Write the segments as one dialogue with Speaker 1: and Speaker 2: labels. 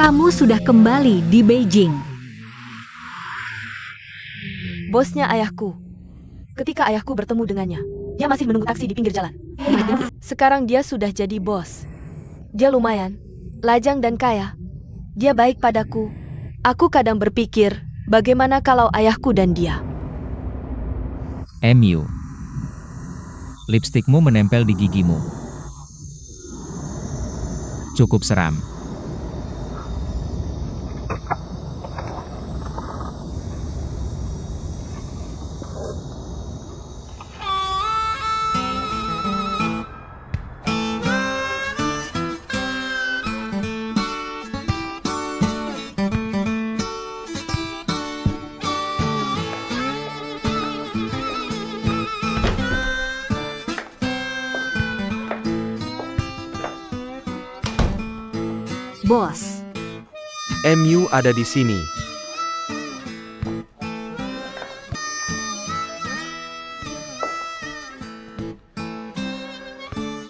Speaker 1: Kamu sudah kembali di Beijing.
Speaker 2: Bosnya ayahku. Ketika ayahku bertemu dengannya, dia masih menunggu taksi di pinggir jalan. Sekarang dia sudah jadi bos. Dia lumayan, lajang dan kaya. Dia baik padaku. Aku kadang berpikir, bagaimana kalau ayahku dan dia?
Speaker 3: MU. Lipstikmu menempel di gigimu. Cukup seram.
Speaker 1: Bos,
Speaker 4: MU ada di sini.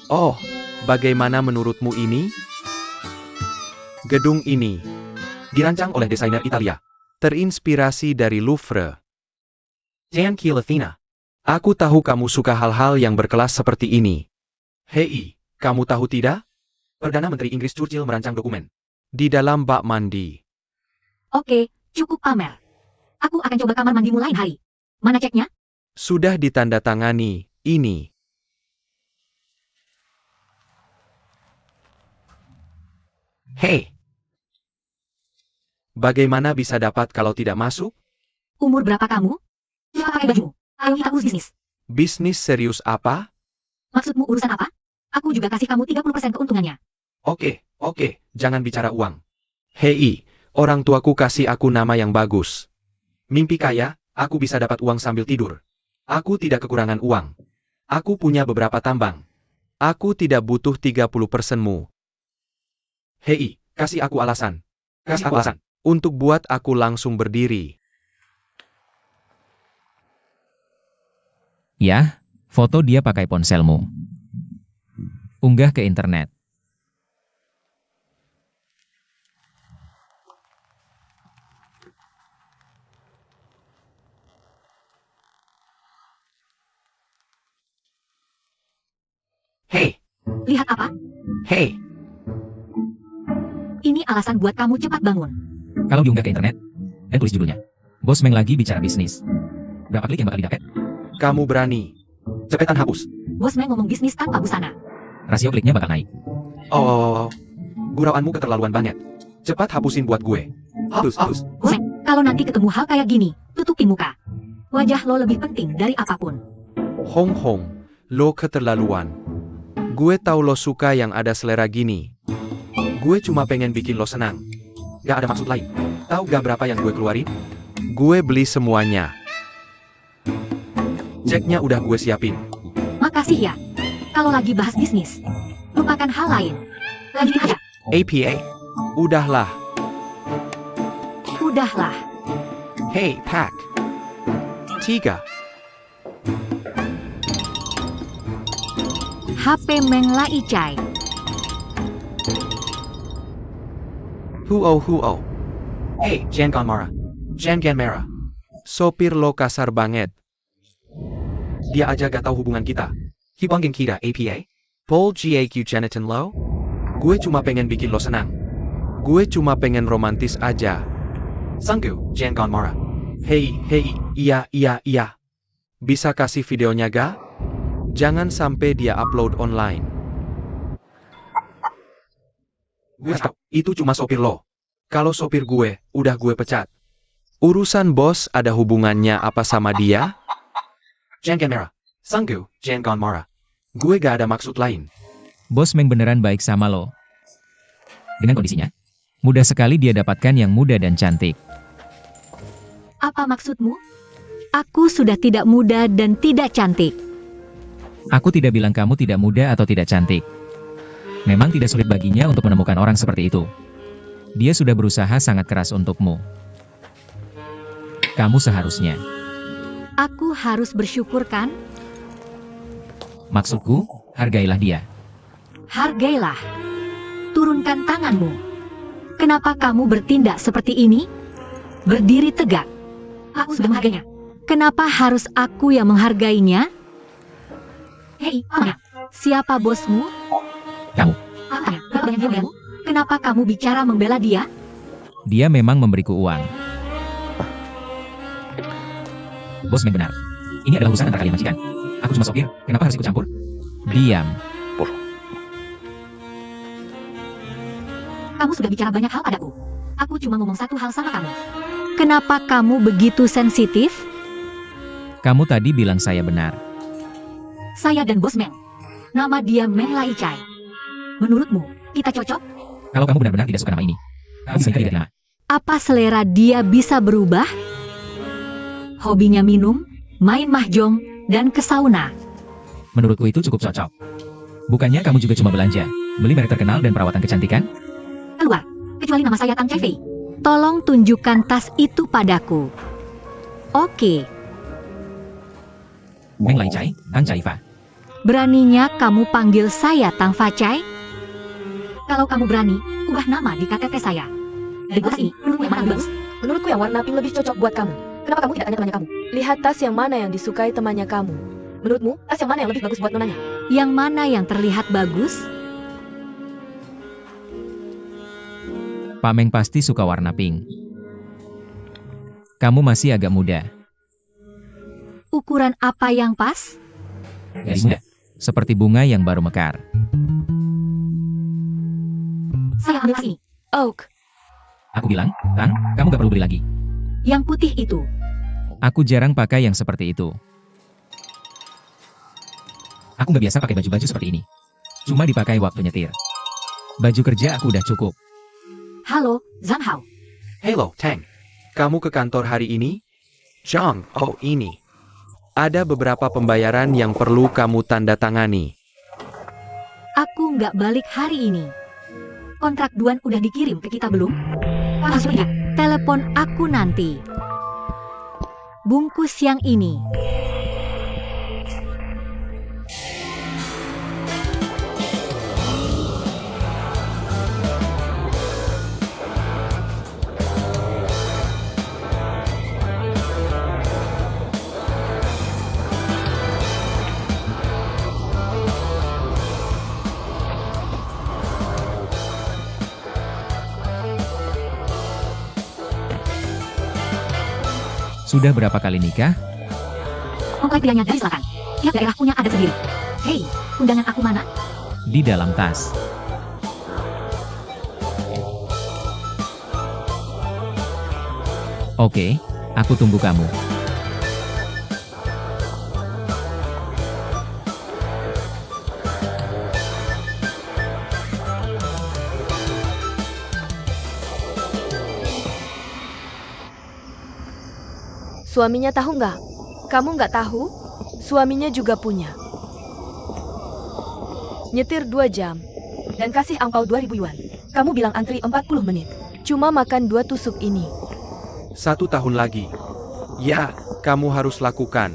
Speaker 4: Oh, bagaimana menurutmu ini? Gedung ini dirancang oleh desainer Italia, terinspirasi dari Louvre. Jean Athena. Aku tahu kamu suka hal-hal yang berkelas seperti ini. Hei, kamu tahu tidak? Perdana Menteri Inggris Churchill merancang dokumen di dalam bak mandi.
Speaker 1: oke, cukup pamer. Aku akan coba kamar mandimu lain hari. Mana ceknya?
Speaker 4: Sudah ditandatangani, ini. Hei, bagaimana bisa dapat kalau tidak masuk?
Speaker 1: Umur berapa kamu? Coba pakai bajumu. Ayo kita urus bisnis.
Speaker 4: Bisnis serius apa?
Speaker 1: Maksudmu urusan apa? Aku juga kasih kamu 30% keuntungannya.
Speaker 4: Oke, jangan bicara uang. Hei, orang tuaku kasih aku nama yang bagus. Mimpi kaya, aku bisa dapat uang sambil tidur. Aku tidak kekurangan uang. Aku punya beberapa tambang. Aku tidak butuh 30%-mu. Hei, kasih aku alasan. Kasih aku alasan. Untuk buat aku langsung berdiri.
Speaker 3: Ya, foto dia pakai ponselmu. Unggah ke internet.
Speaker 4: Hei,
Speaker 1: Lihat apa?
Speaker 4: hei.
Speaker 1: Ini alasan buat kamu cepat bangun.
Speaker 3: Kalau diunggah ke internet, dan tulis judulnya. Bos Meng lagi bicara bisnis. Berapa klik yang bakal didapat?
Speaker 4: Kamu berani. Cepetan hapus.
Speaker 1: Bos Meng ngomong bisnis tanpa busana.
Speaker 3: Rasio kliknya bakal naik.
Speaker 4: Oh, gurauanmu keterlaluan banget. Cepat hapusin buat gue. Hapus.
Speaker 1: Bos Meng, kalau nanti ketemu hal kayak gini, tutupin muka. Wajah lo lebih penting dari apapun.
Speaker 4: Hong, lo keterlaluan. Gue tahu lo suka yang ada selera gini. Gue cuma pengen bikin lo senang. Gak ada maksud lain. Tahu gak berapa yang gue keluarin? Gue beli semuanya. Ceknya udah gue siapin.
Speaker 1: Makasih ya. Kalau lagi bahas bisnis, lupakan hal lain. Lanjutin aja.
Speaker 4: APA. Udahlah.
Speaker 1: Udahlah.
Speaker 4: Hey, Pack. 3.
Speaker 1: HP Meng Lai Chai.
Speaker 4: Huo. Hey, Jangan Mara. Sopir lo kasar banget. Dia aja gak tahu hubungan kita. Hibangin kita APA. Paul GAQ Janatan lo. Gue cuma pengen bikin lo senang. Gue cuma pengen romantis aja. Sanggu, Jangan Mara. Hey, iya. Bisa kasih videonya ga? Jangan sampai dia upload online. Gue tahu, itu cuma sopir lo. Kalau sopir gue, udah gue pecat. Urusan bos ada hubungannya apa sama dia? Jangan marah. Sanggu, jangan marah. Gue gak ada maksud lain.
Speaker 3: Bos Meng beneran baik sama lo. Dengan kondisinya, mudah sekali dia dapatkan yang muda dan cantik.
Speaker 1: Apa maksudmu? Aku sudah tidak muda dan tidak cantik.
Speaker 3: Aku tidak bilang kamu tidak muda atau tidak cantik. Memang tidak sulit baginya untuk menemukan orang seperti itu. Dia sudah berusaha sangat keras untukmu. Kamu seharusnya.
Speaker 1: Aku harus bersyukur kan?
Speaker 3: Maksudku, hargailah dia.
Speaker 1: Hargailah. Turunkan tanganmu. Kenapa kamu bertindak seperti ini? Berdiri tegak. Aku sudah menghargainya. Kenapa harus aku yang menghargainya? Hei, Maya, siapa bosmu?
Speaker 3: Kamu.
Speaker 1: Apanya? Berapa banyak dia? Kenapa kamu bicara membela dia?
Speaker 3: Dia memang memberiku uang. Bosman benar. Ini adalah urusan antara kalian majikan. Aku cuma sopir, kenapa harus ikut campur? Diam.
Speaker 1: Kamu sudah bicara banyak hal padaku. Aku cuma ngomong satu hal sama kamu. Kenapa kamu begitu sensitif?
Speaker 3: Kamu tadi bilang saya benar.
Speaker 1: Saya dan Bos Meng. Nama dia Meng Lai Chai. Menurutmu, kita cocok?
Speaker 3: Kalau kamu benar-benar tidak suka nama ini, kamu bisa ganti nama.
Speaker 1: Apa selera dia bisa berubah? Hobinya minum, main mahjong, dan ke sauna.
Speaker 3: Menurutku itu cukup cocok. Bukannya kamu juga cuma belanja, beli merek terkenal dan perawatan kecantikan?
Speaker 1: Keluar, kecuali nama saya Tang Chai Fei. Tolong tunjukkan tas itu padaku. Oke,
Speaker 3: Meng Lai Chai, Tang Chai Fa.
Speaker 1: beraninya kamu panggil saya Tang Fa Chai? Kalau kamu berani, ubah nama di KTP saya. Dari tas ini, menurutmu yang mana lebih bagus?
Speaker 2: Menurutku yang warna pink lebih cocok buat kamu. Kenapa kamu tidak tanya temannya kamu? Lihat tas yang mana yang disukai temannya kamu. Menurutmu, tas yang mana yang lebih bagus buat nonanya?
Speaker 1: Yang mana yang terlihat bagus?
Speaker 3: Pak Meng pasti suka warna pink. Kamu masih agak muda.
Speaker 1: Ukuran apa yang pas?
Speaker 3: Gadis muda. Seperti bunga yang baru mekar.
Speaker 1: Saya ambil tas ini.
Speaker 2: Oak,
Speaker 3: Aku bilang, Tang, kamu gak perlu beli lagi.
Speaker 1: Yang putih itu.
Speaker 3: Aku jarang pakai yang seperti itu. Aku gak biasa pakai baju-baju seperti ini. Cuma dipakai waktu nyetir. Baju kerja aku udah cukup.
Speaker 1: Halo, Zhang Hao.
Speaker 4: Hello, Tang. Kamu ke kantor hari ini? Zhang, oh ini. Ada beberapa pembayaran yang perlu kamu tanda tangani.
Speaker 1: Aku nggak balik hari ini. Kontrak Duan udah dikirim ke kita belum? Langsung ya, telepon aku nanti. Bungkus yang ini.
Speaker 3: Sudah berapa kali nikah?
Speaker 1: Mempelai prianya dari selatan. Tiap daerah punya adat sendiri. Hei, undangan aku mana?
Speaker 3: Di dalam tas. Oke, aku tunggu kamu.
Speaker 2: suaminya tahu nggak? Kamu nggak tahu? Suaminya juga punya. Nyetir 2 jam. Dan kasih angpau 2.000 yuan. Kamu bilang antri 40 menit. Cuma makan 2 tusuk ini.
Speaker 4: 1 tahun lagi. Ya, kamu harus lakukan.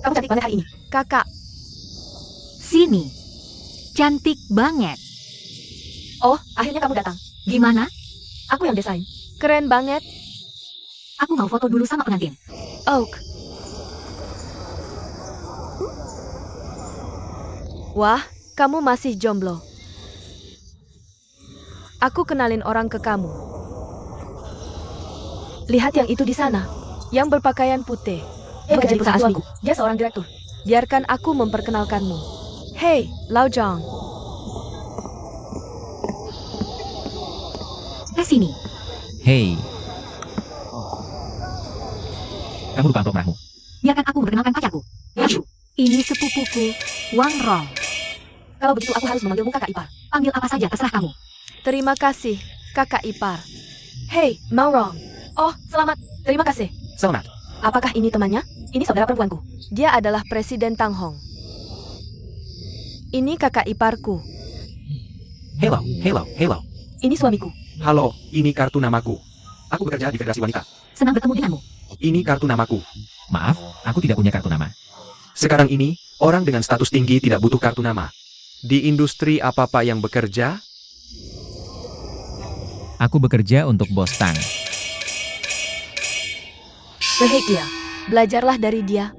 Speaker 2: Kamu cantik banget hari ini. Kakak.
Speaker 1: Sini. Cantik banget.
Speaker 2: Oh, akhirnya kamu datang.
Speaker 1: Gimana?
Speaker 2: Aku yang desain. Keren banget.
Speaker 1: Aku mau foto dulu sama pengantin.
Speaker 2: Oak. Wah, kamu masih jomblo. Aku kenalin orang ke kamu. Lihat yang itu di sana, yang berpakaian putih. Dia bekerja di perusahaan asliku. Dia seorang direktur. Biarkan aku memperkenalkanmu. Hei, Lao Zhang.
Speaker 1: Ke sini.
Speaker 3: Hei. Kamu lupa amplop merahmu.
Speaker 1: Biarkan aku memperkenalkan pacarku. Yashu. Ini sepupuku, Wang Rong.
Speaker 2: Kalau begitu aku harus memanggilmu kakak ipar.
Speaker 1: Panggil apa saja terserah kamu.
Speaker 2: Terima kasih, kakak ipar. Hei, Mao Rong. Oh, selamat. Terima kasih.
Speaker 4: Selamat.
Speaker 2: Apakah ini temannya? Ini saudara perempuanku. Dia adalah Presiden Tang Hong. Ini kakak iparku.
Speaker 4: Hello.
Speaker 2: Ini suamiku.
Speaker 4: Halo, ini kartu namaku. Aku bekerja di Federasi Wanita.
Speaker 1: Senang bertemu denganmu.
Speaker 4: Ini kartu namaku.
Speaker 3: Maaf, aku tidak punya kartu nama.
Speaker 4: Sekarang ini, orang dengan status tinggi tidak butuh kartu nama. Di industri apa-apa yang bekerja,
Speaker 3: Aku bekerja untuk Bos Tang.
Speaker 2: Baik dia. Belajarlah dari dia.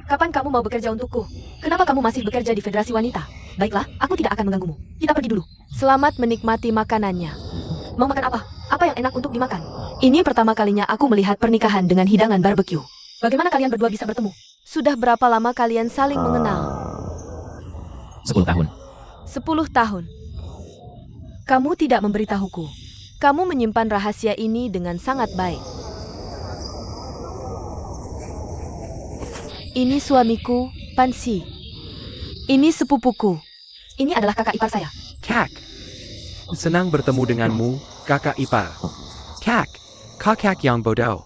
Speaker 2: Kapan kamu mau bekerja untukku? Kenapa kamu masih bekerja di Federasi Wanita? Baiklah, aku tidak akan mengganggumu. Kita pergi dulu. Selamat menikmati makanannya. Mau makan apa? Apa yang enak untuk dimakan? Ini pertama kalinya aku melihat pernikahan dengan hidangan barbeque. Bagaimana kalian berdua bisa bertemu? Sudah berapa lama kalian saling mengenal?
Speaker 3: 10 tahun.
Speaker 2: 10 tahun. Kamu tidak memberitahuku. Kamu menyimpan rahasia ini dengan sangat baik. Ini suamiku, Pansi. Ini sepupuku. Ini adalah kakak ipar saya.
Speaker 4: Kak. Senang bertemu denganmu, kakak ipar. Kak. Kakak yang bodoh.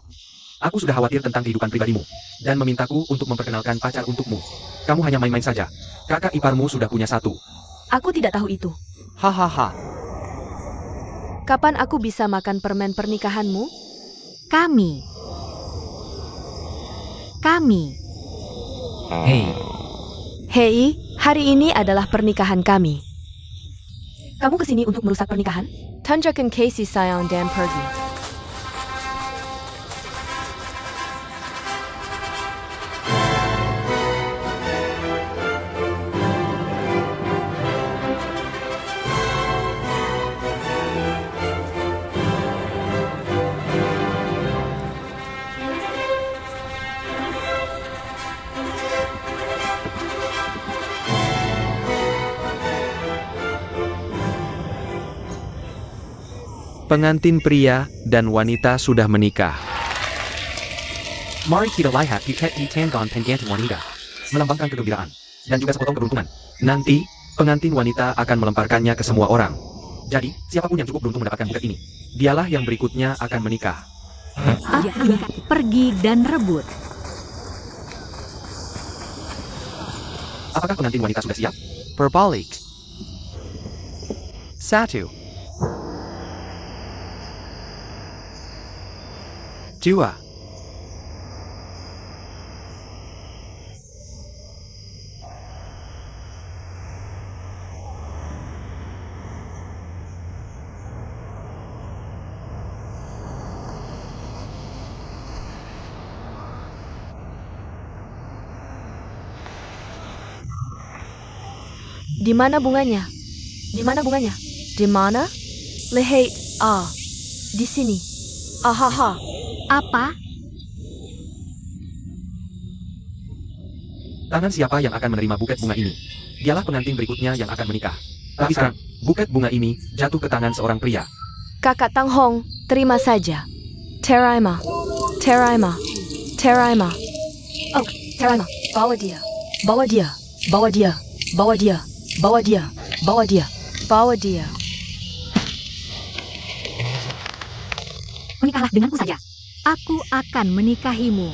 Speaker 4: Aku sudah khawatir tentang kehidupan pribadimu, dan memintaku untuk memperkenalkan pacar untukmu. Kamu hanya main-main saja. Kakak iparmu sudah punya satu.
Speaker 2: Aku tidak tahu itu.
Speaker 4: Hahaha.
Speaker 2: Kapan aku bisa makan permen pernikahanmu?
Speaker 1: Kami.
Speaker 3: Hei,
Speaker 2: Hei, hari ini adalah pernikahan kami. Kamu kesini untuk merusak pernikahan? Tanjakan Casey Sayang dan pergi.
Speaker 4: Pengantin pria dan wanita sudah menikah. Mari kita lihat buket di tangga pengantin wanita. Melambangkan kegembiraan dan juga sepotong keberuntungan. Nanti, pengantin wanita akan melemparkannya ke semua orang. Jadi, siapapun yang cukup beruntung mendapatkan buket ini, dialah yang berikutnya akan menikah.
Speaker 1: Pergi dan rebut.
Speaker 4: Apakah pengantin wanita sudah siap? Berbalik. 1 2
Speaker 2: Di mana bunganya? Di mana bunganya? Di mana? Lihat, di sini. Ahaha.
Speaker 1: Apa?
Speaker 4: Tangan siapa yang akan menerima buket bunga ini? Dialah pengantin berikutnya yang akan menikah. Tapi sekarang, buket bunga ini jatuh ke tangan seorang pria.
Speaker 2: Kakak Tang Hong, terima saja. Teraima. Teraima. Teraima. Oh, Teraima. Bawa dia. Bawa dia. Bawa dia. Bawa dia. Bawa dia. Bawa dia. Bawa dia.
Speaker 1: Menikahlah denganku saja. Aku akan menikahimu.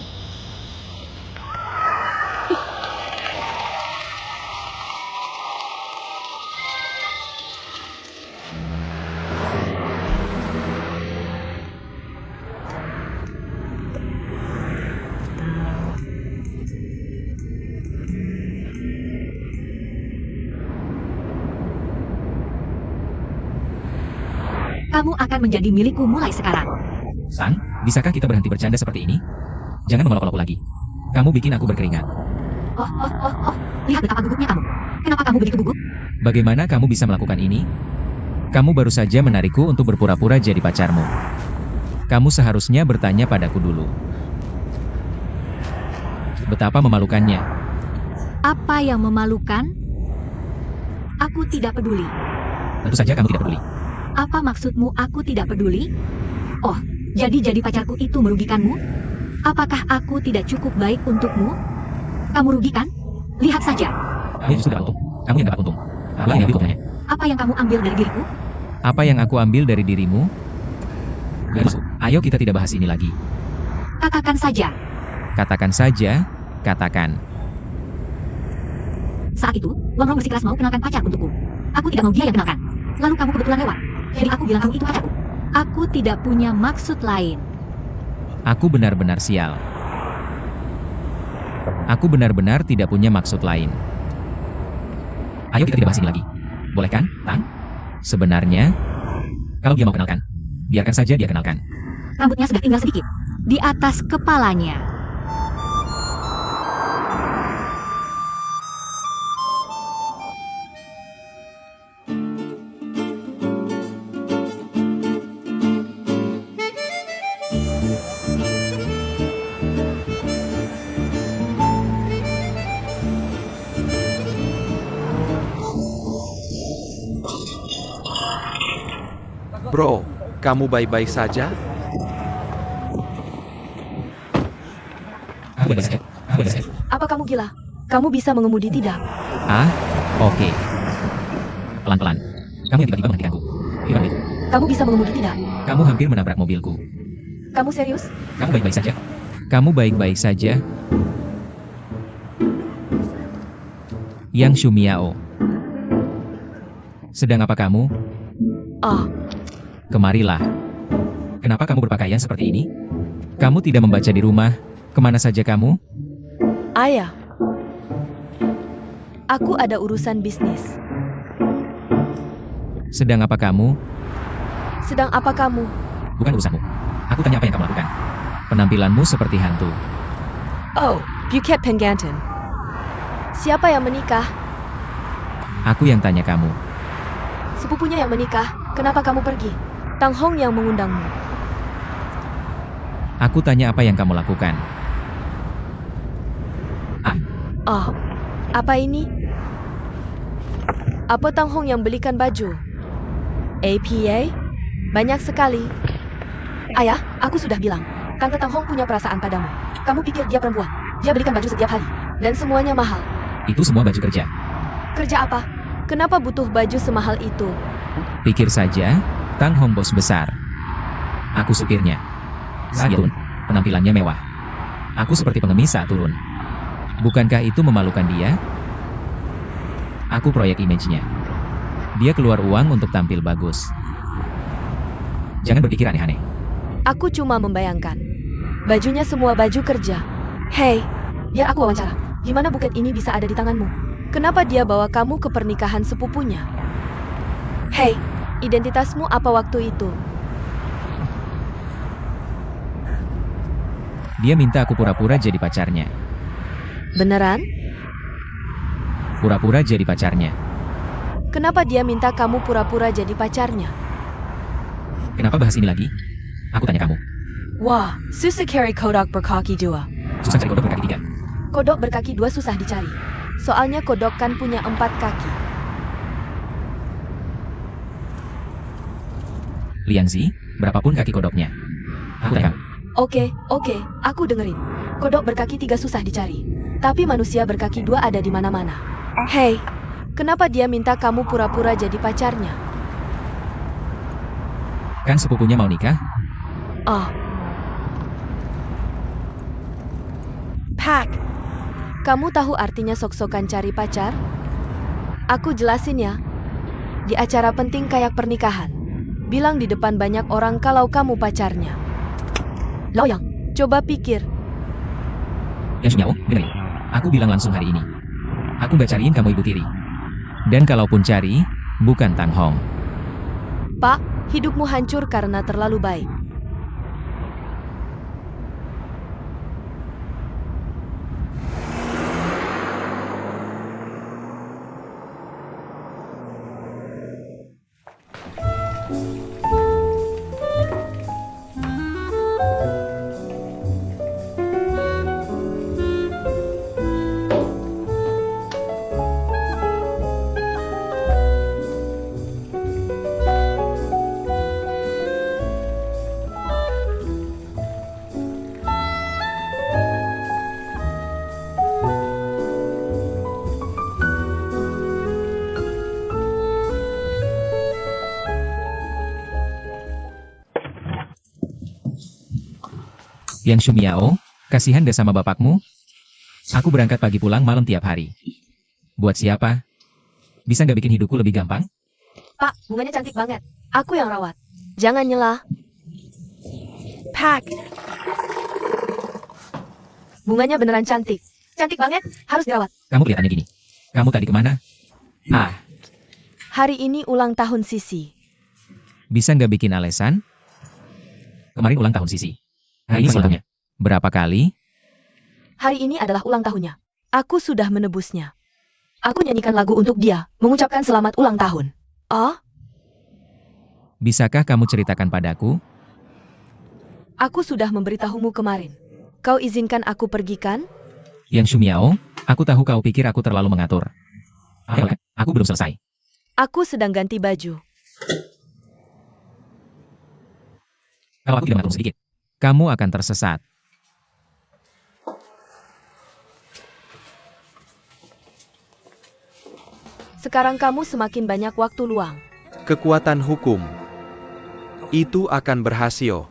Speaker 1: Kamu akan menjadi milikku mulai sekarang.
Speaker 3: Sang, bisakah kita berhenti bercanda seperti ini? Jangan mengolok-olok lagi. Kamu bikin aku berkeringat.
Speaker 1: Oh. Lihat betapa gugupnya kamu. Kenapa kamu begitu gugup?
Speaker 3: Bagaimana kamu bisa melakukan ini? Kamu baru saja menarikku untuk berpura-pura jadi pacarmu. Kamu seharusnya bertanya padaku dulu. Betapa memalukannya.
Speaker 1: Apa yang memalukan? Aku tidak peduli.
Speaker 3: Tentu saja kamu tidak peduli.
Speaker 1: Apa maksudmu aku tidak peduli? Oh, jadi pacarku itu merugikanmu? Apakah aku tidak cukup baik untukmu? Kamu rugikan? Lihat saja.
Speaker 3: Dia justru dapat untung. Kamu yang dapat untung. Apa yang untuknya?
Speaker 1: Apa yang kamu ambil dari diriku?
Speaker 3: Apa yang aku ambil dari dirimu? Gadis, ayo kita tidak bahas ini lagi.
Speaker 1: Katakan saja.
Speaker 3: Katakan saja, katakan.
Speaker 1: Saat itu, Wang Rong bersikeras mau kenalkan pacar untukku. Aku tidak mau dia yang kenalkan. Lalu kamu kebetulan lewat. Jadi aku bilang kamu itu pacar. Aku tidak punya maksud lain.
Speaker 3: Aku benar-benar sial. Aku benar-benar tidak punya maksud lain. Ayo kita tidak bahas ini lagi. Boleh kan, Tang? Sebenarnya, kalau dia mau kenalkan, biarkan saja dia kenalkan.
Speaker 1: Rambutnya sudah tinggal sedikit di atas kepalanya.
Speaker 4: Bro, kamu baik-baik saja?
Speaker 3: Aku baik saja. Aku baik saja.
Speaker 2: Apa kamu gila? Kamu bisa mengemudi tidak?
Speaker 3: Ah, oke. Pelan-pelan. Kamu yang tiba-tiba menghentikanku. Gimana?
Speaker 2: Kamu bisa mengemudi tidak?
Speaker 3: Kamu hampir menabrak mobilku.
Speaker 2: Kamu serius?
Speaker 3: Kamu baik-baik saja? Kamu baik-baik saja? Yang Shumiao. Sedang apa kamu?
Speaker 2: Oh,
Speaker 3: Kemarilah. Kenapa kamu berpakaian seperti ini? Kamu tidak membaca di rumah? Kemana saja kamu?
Speaker 2: ayah. Aku ada urusan bisnis.
Speaker 3: Sedang apa kamu?
Speaker 2: Sedang apa kamu?
Speaker 3: Bukan urusanmu. Aku tanya apa yang kamu lakukan. Penampilanmu seperti hantu.
Speaker 2: Oh, Bukit Pengganten. Siapa yang menikah?
Speaker 3: Aku yang tanya kamu.
Speaker 2: Sepupunya yang menikah. Kenapa kamu pergi? Tang Hong yang mengundangmu.
Speaker 3: Aku tanya apa yang kamu lakukan.
Speaker 2: Oh, apa ini? Apa Tang Hong yang belikan baju? APA? Banyak sekali. Ayah, aku sudah bilang. Tante Tang Hong punya perasaan padamu. Kamu pikir dia perempuan? Dia belikan baju setiap hari. Dan semuanya mahal.
Speaker 3: Itu semua baju kerja.
Speaker 2: Kerja apa? Kenapa butuh baju semahal itu?
Speaker 3: Pikir saja, Tang Hong bos besar. Aku supirnya. Saat turun, penampilannya mewah. Aku seperti pengemis saat turun. Bukankah itu memalukan dia? Aku proyek image-nya. Dia keluar uang untuk tampil bagus. Jangan berpikir aneh-aneh.
Speaker 2: Aku cuma membayangkan. Bajunya semua baju kerja. Hei, biar aku wawancara. Gimana buket ini bisa ada di tanganmu? Kenapa dia bawa kamu ke pernikahan sepupunya? Hei, identitasmu apa waktu itu?
Speaker 3: Dia minta aku pura-pura jadi pacarnya.
Speaker 2: Beneran?
Speaker 3: Pura-pura jadi pacarnya.
Speaker 2: Kenapa dia minta kamu pura-pura jadi pacarnya?
Speaker 3: Kenapa bahas ini lagi? Aku tanya kamu.
Speaker 2: Wah, susah cari kodok berkaki dua.
Speaker 3: Susah cari kodok berkaki 3.
Speaker 2: Kodok berkaki dua susah dicari. Soalnya kodok kan punya 4 kaki.
Speaker 3: Lianzi, berapapun kaki kodoknya. Aku tanya.
Speaker 2: Oke, aku dengerin. Kodok berkaki 3 susah dicari. Tapi manusia berkaki 2 ada di mana-mana. Hei, kenapa dia minta kamu pura-pura jadi pacarnya?
Speaker 3: Kan sepupunya mau nikah?
Speaker 2: Oh. Pak, kamu tahu artinya sok-sokan cari pacar? Aku jelasin ya. Di acara penting kayak pernikahan. Bilang di depan banyak orang kalau kamu pacarnya. Loyang, coba pikir.
Speaker 3: Yang Shumiao, dengerin. Aku bilang langsung hari ini. Aku gak cariin kamu ibu tiri. Dan kalaupun cari, bukan Tang Hong.
Speaker 2: Pak, hidupmu hancur karena terlalu baik.
Speaker 3: Yang Shumiao, kasihan deh sama bapakmu. Aku berangkat pagi pulang malam tiap hari. Buat siapa? Bisa nggak bikin hidupku lebih gampang?
Speaker 2: Pak, bunganya cantik banget. Aku yang rawat. Jangan nyela. Pak. Bunganya beneran cantik. Cantik banget, harus dirawat.
Speaker 3: Kamu kelihatannya gini. Kamu tadi kemana? Ah,
Speaker 2: Hari ini ulang tahun Sisi.
Speaker 3: bisa nggak bikin alasan? Kemarin ulang tahun Sisi. Hari ini ulang tahunnya. Berapa kali?
Speaker 2: Hari ini adalah ulang tahunnya. Aku sudah menebusnya. Aku nyanyikan lagu untuk dia, mengucapkan selamat ulang tahun. Oh,
Speaker 3: Bisakah kamu ceritakan padaku?
Speaker 2: aku sudah memberitahumu kemarin. Kau izinkan aku pergi kan?
Speaker 3: Yang Shumiao, aku tahu kau pikir aku terlalu mengatur. Ayolah, aku belum selesai.
Speaker 2: Aku sedang ganti baju.
Speaker 3: Kalau aku tidak mengatur sedikit, kamu akan tersesat.
Speaker 2: Sekarang kamu semakin banyak waktu luang.
Speaker 4: Kekuatan hukum. Itu akan berhasil.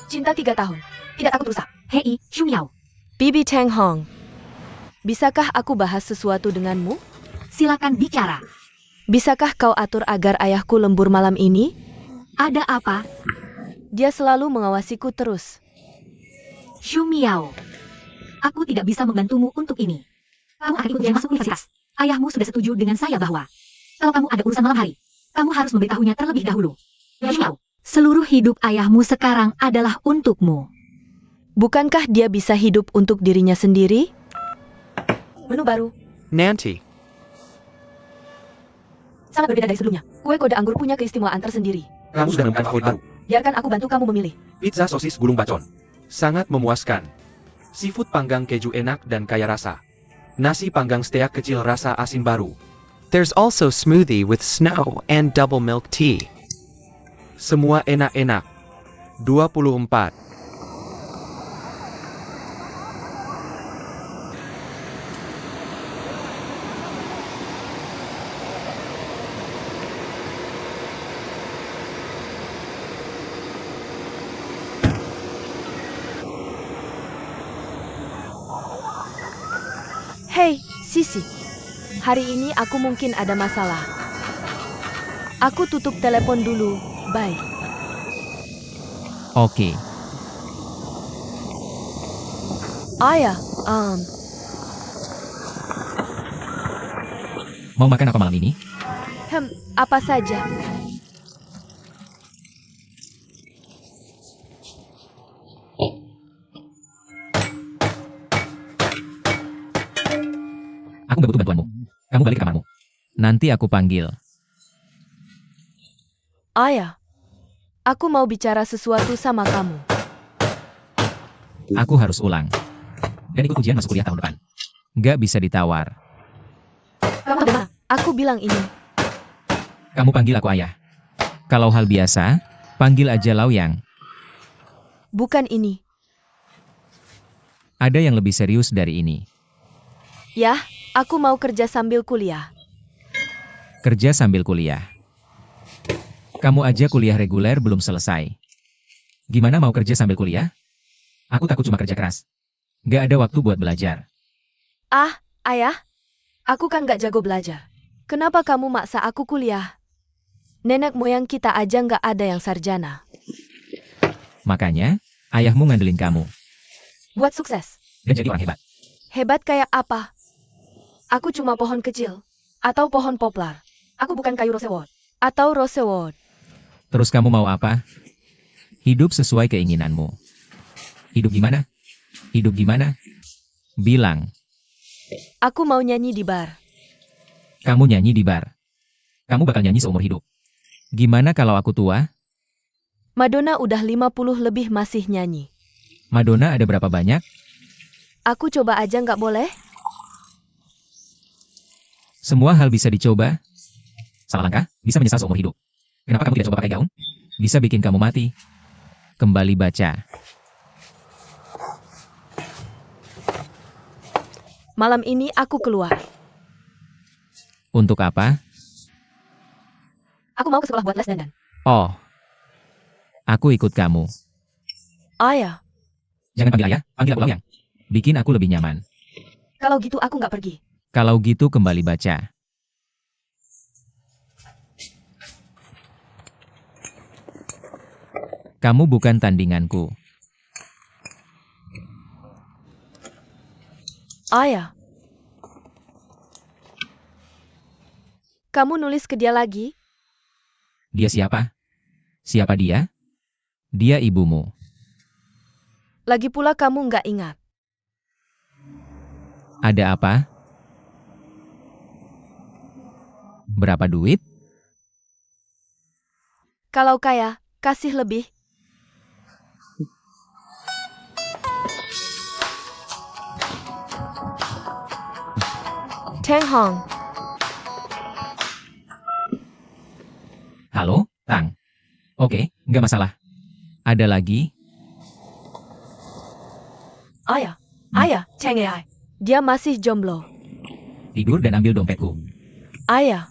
Speaker 2: Cinta 3 tahun. Tidak takut rusak.
Speaker 1: Hei, Shumiao,
Speaker 2: Bibi Teng Hong. Bisakah aku bahas sesuatu denganmu?
Speaker 1: silakan bicara.
Speaker 2: Bisakah kau atur agar ayahku lembur malam ini?
Speaker 1: Ada apa?
Speaker 2: Dia selalu mengawasiku terus.
Speaker 1: Shumiao, aku tidak bisa membantumu untuk ini. Kamu akan ikut ujian masuk universitas. Ayahmu sudah setuju dengan saya bahwa kalau kamu ada urusan malam hari, kamu harus memberitahunya terlebih dahulu. Shumiao, seluruh hidup ayahmu sekarang adalah untukmu.
Speaker 2: Bukankah dia bisa hidup untuk dirinya sendiri? Menu baru.
Speaker 4: Nanti.
Speaker 2: Sangat berbeda dari sebelumnya. Kue kode anggur punya keistimewaan tersendiri.
Speaker 4: Kamu sudah menemukan favorit baru.
Speaker 2: Biarkan aku bantu kamu memilih.
Speaker 4: Pizza sosis gulung bacon. Sangat memuaskan. Seafood panggang keju enak dan kaya rasa. Nasi panggang steak kecil rasa asin baru. There's also smoothie with snow and double milk tea. Semua enak-enak. 24.
Speaker 2: Hei, Sisi. Hari ini aku mungkin ada masalah. Aku tutup telepon dulu. Bye.
Speaker 3: Oke,
Speaker 2: Ayah,
Speaker 3: mau makan apa malam ini?
Speaker 2: apa saja.
Speaker 3: Aku nggak butuh bantuanmu. Kamu balik ke kamarmu. Nanti aku panggil.
Speaker 2: Ayah, aku mau bicara sesuatu sama kamu.
Speaker 3: Aku harus ulang. Dan ikut ujian masuk kuliah tahun depan. Nggak bisa ditawar.
Speaker 2: Kamu ada mana? Aku bilang ini.
Speaker 3: Kamu panggil aku ayah. Kalau hal biasa, panggil aja Laoyang.
Speaker 2: Bukan ini.
Speaker 3: Ada yang lebih serius dari ini.
Speaker 2: Yah, aku mau kerja sambil kuliah.
Speaker 3: Kerja sambil kuliah. Kamu aja kuliah reguler belum selesai. Gimana mau kerja sambil kuliah? Aku takut cuma kerja keras. Nggak ada waktu buat belajar.
Speaker 2: Ah, ayah. Aku kan gak jago belajar. Kenapa kamu maksa aku kuliah? Nenek moyang kita aja gak ada yang sarjana.
Speaker 3: Makanya, ayahmu ngandelin kamu.
Speaker 2: Buat sukses.
Speaker 3: Dan jadi orang hebat.
Speaker 2: Hebat kayak apa? Aku cuma pohon kecil. Atau pohon poplar. Aku bukan kayu rosewood. Atau rosewood.
Speaker 3: Terus kamu mau apa? Hidup sesuai keinginanmu. Hidup gimana? Hidup gimana? Bilang.
Speaker 2: Aku mau nyanyi di bar.
Speaker 3: Kamu nyanyi di bar. Kamu bakal nyanyi seumur hidup. Gimana kalau aku tua?
Speaker 2: Madonna udah 50 lebih masih nyanyi.
Speaker 3: Madonna ada berapa banyak?
Speaker 2: Aku coba aja nggak boleh?
Speaker 3: Semua hal bisa dicoba. Salah langkah, bisa menyesal seumur hidup. Kenapa kamu tidak coba pakai gaun? Bisa bikin kamu mati. Kembali baca.
Speaker 2: Malam ini aku keluar.
Speaker 3: Untuk apa?
Speaker 2: Aku mau ke sekolah buat les dandan.
Speaker 3: Oh, Aku ikut kamu.
Speaker 2: Ayah,
Speaker 3: Jangan panggil ayah, panggil aku Lauyang. Bikin aku lebih nyaman.
Speaker 2: kalau gitu aku nggak pergi.
Speaker 3: Kalau gitu kembali baca. Kamu bukan tandinganku.
Speaker 2: Ayah. Kamu nulis ke dia lagi?
Speaker 3: Dia siapa? Siapa dia? Dia ibumu.
Speaker 2: Lagi pula kamu nggak ingat.
Speaker 3: Ada apa? Berapa duit?
Speaker 2: Kalau kaya, kasih lebih. Teng Hong,
Speaker 3: Halo, Tang. Oke, nggak masalah. Ada lagi?
Speaker 2: ayah, ayah, Cheng Ai. Dia masih jomblo.
Speaker 3: Tidur dan ambil dompetku.
Speaker 2: Ayah,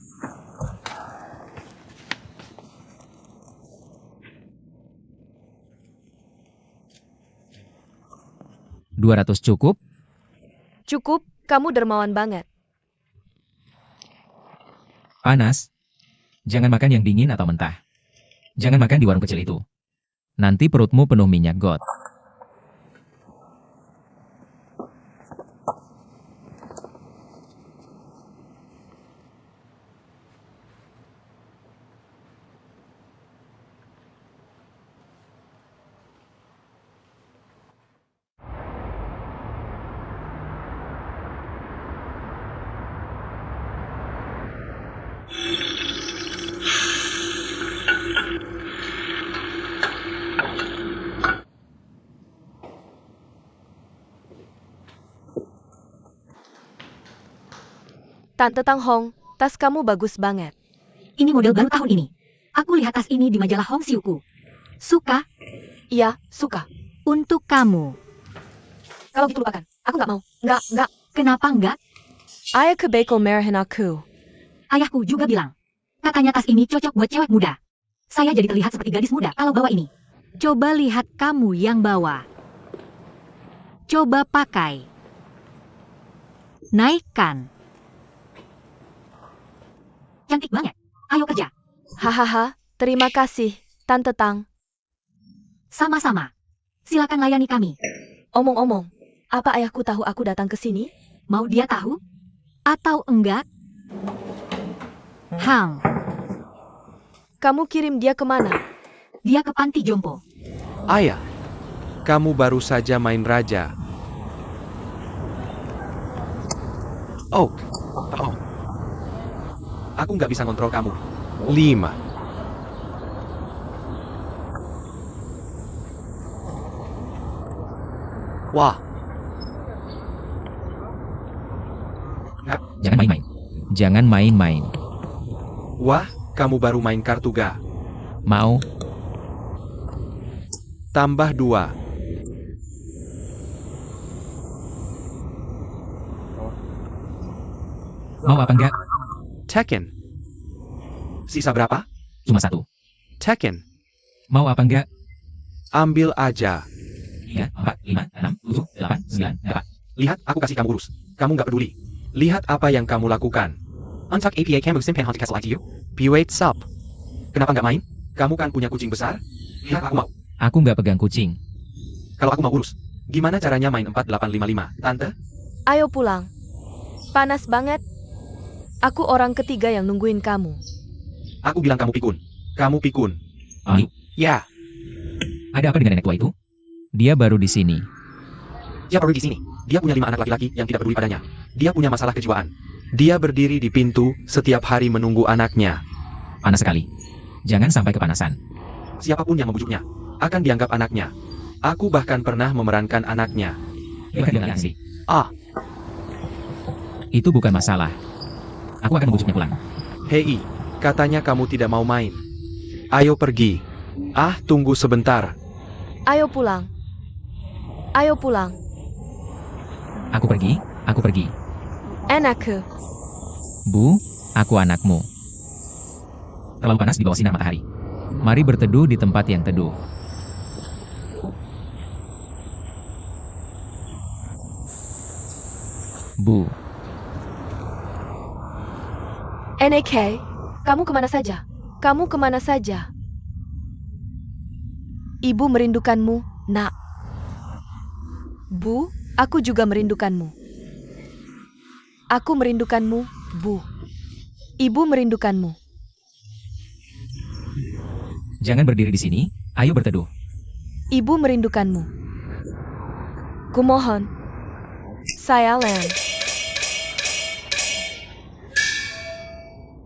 Speaker 3: 200 cukup?
Speaker 2: cukup, kamu dermawan banget.
Speaker 3: Panas. Jangan makan yang dingin atau mentah. Jangan makan di warung kecil itu. Nanti perutmu penuh minyak got.
Speaker 2: Tante Tang Hong, tas kamu bagus banget.
Speaker 1: Ini model baru tahun ini. Aku lihat tas ini di majalah Hong Siuku. Suka?
Speaker 2: Iya, suka.
Speaker 1: Untuk kamu.
Speaker 2: Kalau gitu lupakan. Aku nggak mau. Nggak.
Speaker 1: Kenapa enggak?
Speaker 2: Ayah kebeko merahin aku.
Speaker 1: Ayahku juga bilang. Katanya tas ini cocok buat cewek muda. Saya jadi terlihat seperti gadis muda kalau bawa ini. Coba lihat kamu yang bawa. Coba pakai. Naikkan. Cantik banget. Ayo kerja.
Speaker 2: Hahaha, terima kasih, Tante Tang.
Speaker 1: Sama-sama. Silakan layani kami.
Speaker 2: Omong-omong, apa ayahku tahu aku datang ke sini?
Speaker 1: Mau dia tahu? Atau enggak? Hang,
Speaker 2: Kamu kirim dia kemana?
Speaker 1: dia ke panti jompo.
Speaker 4: Ayah, kamu baru saja main raja. Oh. Aku nggak bisa ngontrol kamu. 5. Wah,
Speaker 3: Jangan main-main. Jangan main-main.
Speaker 4: wah, kamu baru main kartu ga.
Speaker 3: Mau?
Speaker 4: Tambah 2.
Speaker 3: Mau apa enggak?
Speaker 4: Tekken. Sisa berapa?
Speaker 3: Cuma 1.
Speaker 4: Tekken.
Speaker 3: Mau apa enggak?
Speaker 4: Ambil aja.
Speaker 3: 3, 4, 5, 6, 7, 8, 9, dapat.
Speaker 4: Lihat, aku kasih kamu urus. Kamu nggak peduli. Lihat apa yang kamu lakukan. Untuck APA Kamu Simpan Haunted Castle ITU. P-Wait Sup. Kenapa nggak main? Kamu kan punya kucing besar. Lihat, aku mau.
Speaker 3: Aku nggak pegang kucing.
Speaker 4: Kalau aku mau urus. Gimana caranya main 4855, Tante?
Speaker 2: Ayo pulang. Panas banget. Aku orang ketiga yang nungguin kamu.
Speaker 4: Aku bilang kamu pikun. Kamu pikun.
Speaker 3: Ayo.
Speaker 4: Ya,
Speaker 3: Ada apa dengan nenek tua itu? Dia baru di sini.
Speaker 4: dia perlu di sini. Dia punya 5 anak laki-laki yang tidak peduli padanya. Dia punya masalah kejiwaan. Dia berdiri di pintu setiap hari menunggu anaknya.
Speaker 3: Panas sekali. Jangan sampai kepanasan.
Speaker 4: Siapapun yang membujuknya akan dianggap anaknya. Aku bahkan pernah memerankan anaknya.
Speaker 3: Hebat dengan asli.
Speaker 4: Ah,
Speaker 3: Itu bukan masalah. Aku akan membujuknya pulang.
Speaker 4: hei, katanya kamu tidak mau main. Ayo pergi. Ah, tunggu sebentar.
Speaker 2: Ayo pulang. Ayo pulang.
Speaker 3: Aku pergi. Aku pergi.
Speaker 2: Anakku.
Speaker 3: Bu, aku anakmu. Terlalu panas di bawah sinar matahari. Mari berteduh di tempat yang teduh. Bu,
Speaker 2: NAK, kamu kemana saja? Kamu kemana saja? Ibu merindukanmu, nak. Bu, aku juga merindukanmu. Aku merindukanmu, Bu. Ibu merindukanmu.
Speaker 3: jangan berdiri di sini, ayo berteduh.
Speaker 2: Ibu merindukanmu. Kumohon. Saya Len.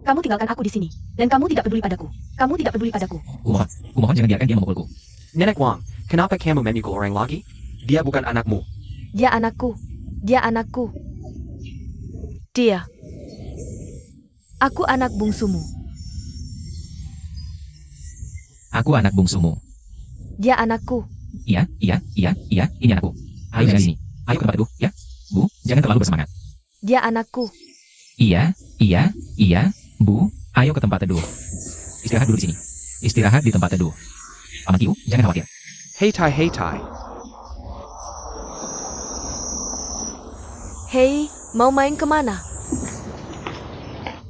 Speaker 2: Kamu tinggalkan aku di sini, dan kamu tidak peduli padaku. Kamu tidak peduli padaku.
Speaker 3: Kumohon jangan biarkan dia memukulku.
Speaker 4: Nenek Wang, kenapa kamu memukul orang lagi? Dia bukan anakmu.
Speaker 2: Dia anakku. Dia anakku. Dia. Aku anak bungsumu.
Speaker 3: Aku anak bungsumu.
Speaker 2: Dia anakku.
Speaker 3: Iya, ini anakku. Ayo jangan di sini. Ayo ke tempat teduh, ya. Bu, jangan terlalu bersemangat.
Speaker 2: Dia anakku.
Speaker 3: Iya, Bu. Ayo ke tempat teduh. Istirahat dulu di sini. Istirahat di tempat teduh. Paman Tiu, jangan khawatir.
Speaker 4: Hey Tai.
Speaker 2: Hei, mau main kemana?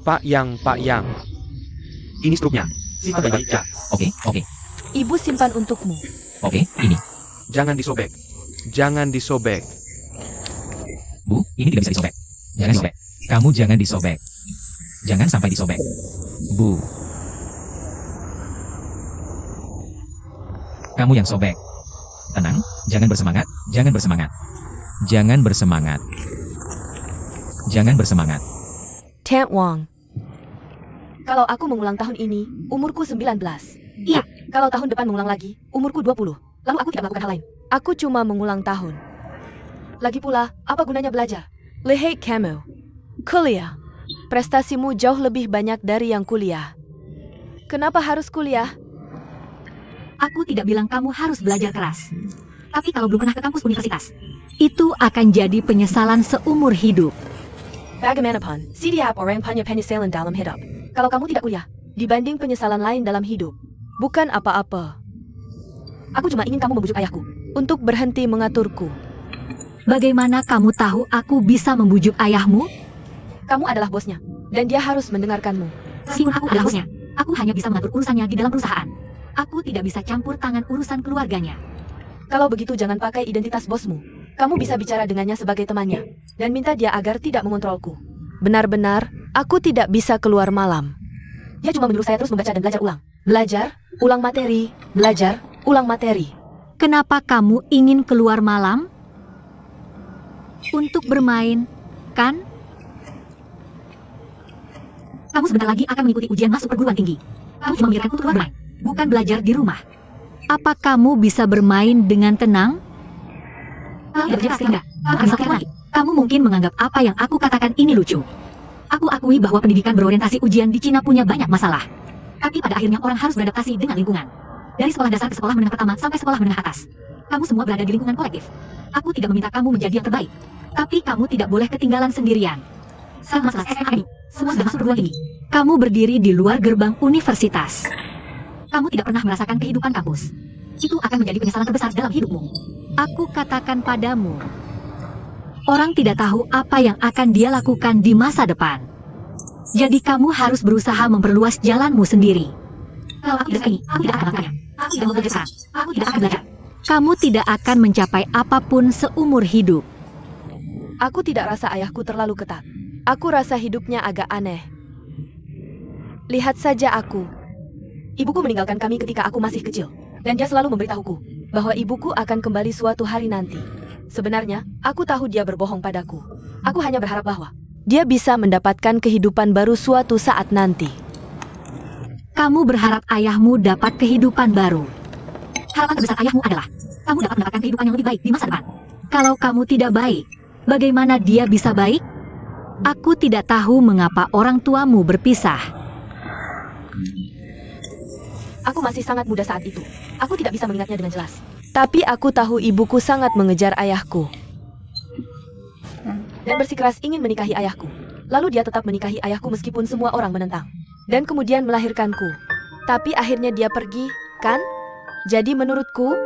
Speaker 4: Pak Yang. Ini struknya. Simpan baik-baik ya.
Speaker 3: Oke.
Speaker 2: Ibu simpan untukmu.
Speaker 3: Oke, ini.
Speaker 4: Jangan disobek. Jangan disobek.
Speaker 3: Bu, ini tidak bisa disobek. Jangan disobek. Kamu jangan disobek. Jangan sampai disobek. Bu. Kamu yang sobek. Tenang, jangan bersemangat, jangan bersemangat. Jangan bersemangat. Jangan bersemangat.
Speaker 2: Tant Wang. Kalau aku mengulang tahun ini, umurku 19.
Speaker 1: Iya.
Speaker 2: Kalau tahun depan mengulang lagi, umurku 20. Lalu aku tidak melakukan hal lain. Aku cuma mengulang tahun. Lagi pula, apa gunanya belajar? Lihat kamu. Kuliah. Prestasimu jauh lebih banyak dari yang kuliah. Kenapa harus kuliah?
Speaker 1: Aku tidak bilang kamu harus belajar keras. Tapi kalau belum pernah ke kampus universitas, itu akan jadi penyesalan seumur hidup.
Speaker 2: Bagaimanapun, setiap orang punya penyesalan dalam hidup. Kalau kamu tidak kuliah, dibanding penyesalan lain dalam hidup, bukan apa-apa. Aku cuma ingin kamu membujuk ayahku untuk berhenti mengaturku.
Speaker 1: Bagaimana kamu tahu aku bisa membujuk ayahmu?
Speaker 2: Kamu adalah bosnya, dan dia harus mendengarkanmu.
Speaker 1: Meskipun aku adalah bosnya, aku hanya bisa mengatur urusannya di dalam perusahaan. Aku tidak bisa campur tangan urusan keluarganya.
Speaker 2: Kalau begitu jangan pakai identitas bosmu. Kamu bisa bicara dengannya sebagai temannya, dan minta dia agar tidak mengontrolku. Benar-benar, aku tidak bisa keluar malam. Dia cuma menyuruh saya terus membaca dan belajar ulang. Belajar, ulang materi, belajar, ulang materi.
Speaker 1: Kenapa kamu ingin keluar malam? Untuk bermain, kan? Kamu sebentar lagi akan mengikuti ujian masuk perguruan tinggi. Kamu cuma memikirkan untuk bermain, bukan belajar di rumah. Apa kamu bisa bermain dengan tenang? Kalau tidak pasti enggak. Kamu akan sakit lagi. Kamu mungkin menganggap apa yang aku katakan ini lucu. Aku akui bahwa pendidikan berorientasi ujian di Cina punya banyak masalah. Tapi pada akhirnya orang harus beradaptasi dengan lingkungan. Dari sekolah dasar ke sekolah menengah pertama sampai sekolah menengah atas. Kamu semua berada di lingkungan kolektif. Aku tidak meminta kamu menjadi yang terbaik. Tapi kamu tidak boleh ketinggalan sendirian. Sama setelah SMA ini, semua sudah masuk perguruan tinggi. Kamu berdiri di luar gerbang universitas. Kamu tidak pernah merasakan kehidupan kampus. Itu akan menjadi penyesalan terbesar dalam hidupmu. Aku katakan padamu, orang tidak tahu apa yang akan dia lakukan di masa depan. Jadi kamu harus berusaha memperluas jalanmu sendiri. Kalau aku tidak ini, aku tidak akan melakukannya. Aku tidak mau belajar sekarang. Aku tidak akan belajar. Kamu tidak akan mencapai apapun seumur hidup.
Speaker 2: Aku tidak rasa ayahku terlalu ketat. Aku rasa hidupnya agak aneh. Lihat saja aku. Ibuku meninggalkan kami ketika aku masih kecil. Dan dia selalu memberitahuku bahwa ibuku akan kembali suatu hari nanti. Sebenarnya, aku tahu dia berbohong padaku. Aku hanya berharap bahwa dia bisa mendapatkan kehidupan baru suatu saat nanti.
Speaker 1: Kamu berharap ayahmu dapat kehidupan baru. Harapan terbesar ayahmu adalah kamu dapat mendapatkan kehidupan yang lebih baik di masa depan. Kalau kamu tidak baik, bagaimana dia bisa baik? Aku tidak tahu mengapa orang tuamu berpisah.
Speaker 2: Aku masih sangat muda saat itu. Aku tidak bisa mengingatnya dengan jelas. Tapi aku tahu ibuku sangat mengejar ayahku. Dan bersikeras ingin menikahi ayahku. Lalu dia tetap menikahi ayahku meskipun semua orang menentang. Dan kemudian melahirkanku. Tapi akhirnya dia pergi, kan? Jadi menurutku,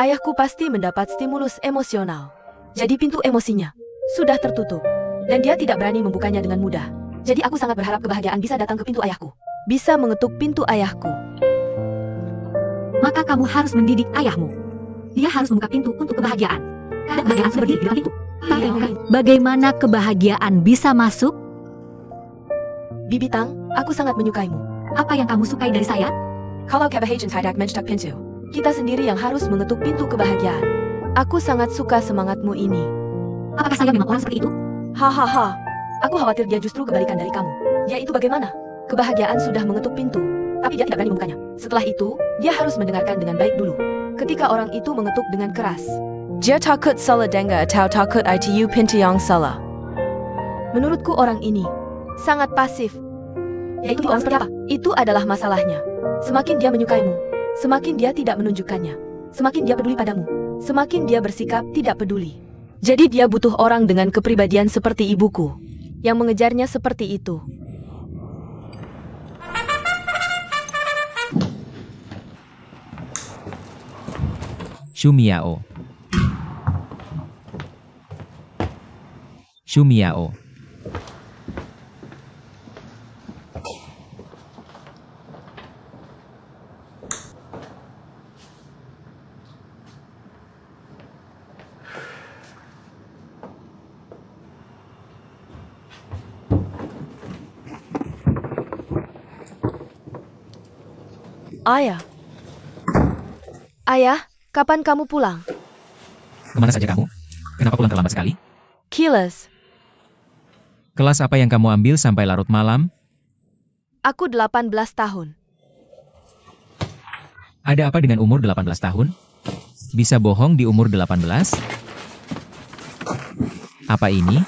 Speaker 2: ayahku pasti mendapat stimulus emosional. Jadi pintu emosinya sudah tertutup. Dan dia tidak berani membukanya dengan mudah. Jadi aku sangat berharap kebahagiaan bisa datang ke pintu ayahku. Bisa mengetuk pintu ayahku.
Speaker 1: Maka kamu harus mendidik ayahmu. Dia harus membuka pintu untuk kebahagiaan. Dan kebahagiaan sudah berdiri di dalam pintu. Bagaimana kebahagiaan bisa masuk?
Speaker 2: Bibi Tang, aku sangat menyukaimu.
Speaker 1: Apa yang kamu sukai dari saya?
Speaker 2: Kalau kebahagiaan tidak mencetak pintu, kita sendiri yang harus mengetuk pintu kebahagiaan. Aku sangat suka semangatmu ini.
Speaker 1: Apakah saya memang orang seperti itu?
Speaker 2: Hahaha. Aku khawatir dia justru kebalikan dari kamu. Yaitu bagaimana? Kebahagiaan sudah mengetuk pintu, tapi dia tidak berani membukanya. Setelah itu, dia harus mendengarkan dengan baik dulu. Ketika orang itu mengetuk dengan keras, dia takut salah dengar atau takut itu pintu yang salah. Menurutku orang ini sangat pasif. Yaitu orang seperti apa? Itu adalah masalahnya. Semakin dia menyukaimu, semakin dia tidak menunjukkannya. Semakin dia peduli padamu, semakin dia bersikap tidak peduli. Jadi dia butuh orang dengan kepribadian seperti ibuku, yang mengejarnya seperti itu.
Speaker 3: Shumiao. Shumiao.
Speaker 2: Ayah. Ayah, kapan kamu pulang?
Speaker 3: Kemana saja kamu? Kenapa pulang terlambat sekali?
Speaker 2: Kilas.
Speaker 3: Kelas apa yang kamu ambil sampai larut malam?
Speaker 2: Aku 18 tahun.
Speaker 3: Ada apa dengan umur 18 tahun? Bisa bohong di umur 18? Apa ini?